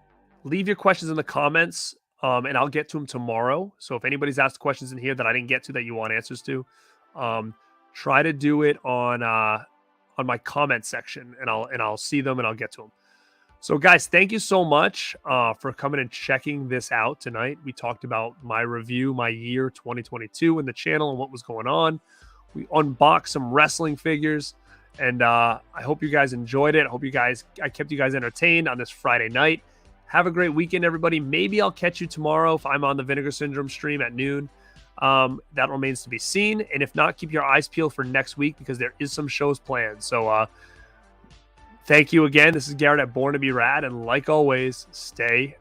Leave your questions in the comments, and I'll get to them tomorrow. So if anybody's asked questions in here that I didn't get to that you want answers to, try to do it on my comment section, and I'll see them and I'll get to them. So guys, thank you so much for coming and checking this out tonight. We talked about my review, my year 2022 in the channel and what was going on. We unboxed some wrestling figures, and I hope you guys enjoyed it. I kept you guys entertained on this Friday night. Have a great weekend, everybody. Maybe I'll catch you tomorrow if I'm on the Vinegar Syndrome stream at noon. That remains to be seen. And if not, keep your eyes peeled for next week because there is some shows planned. So thank you again. This is Garrett at Born to Be Rad. And like always, stay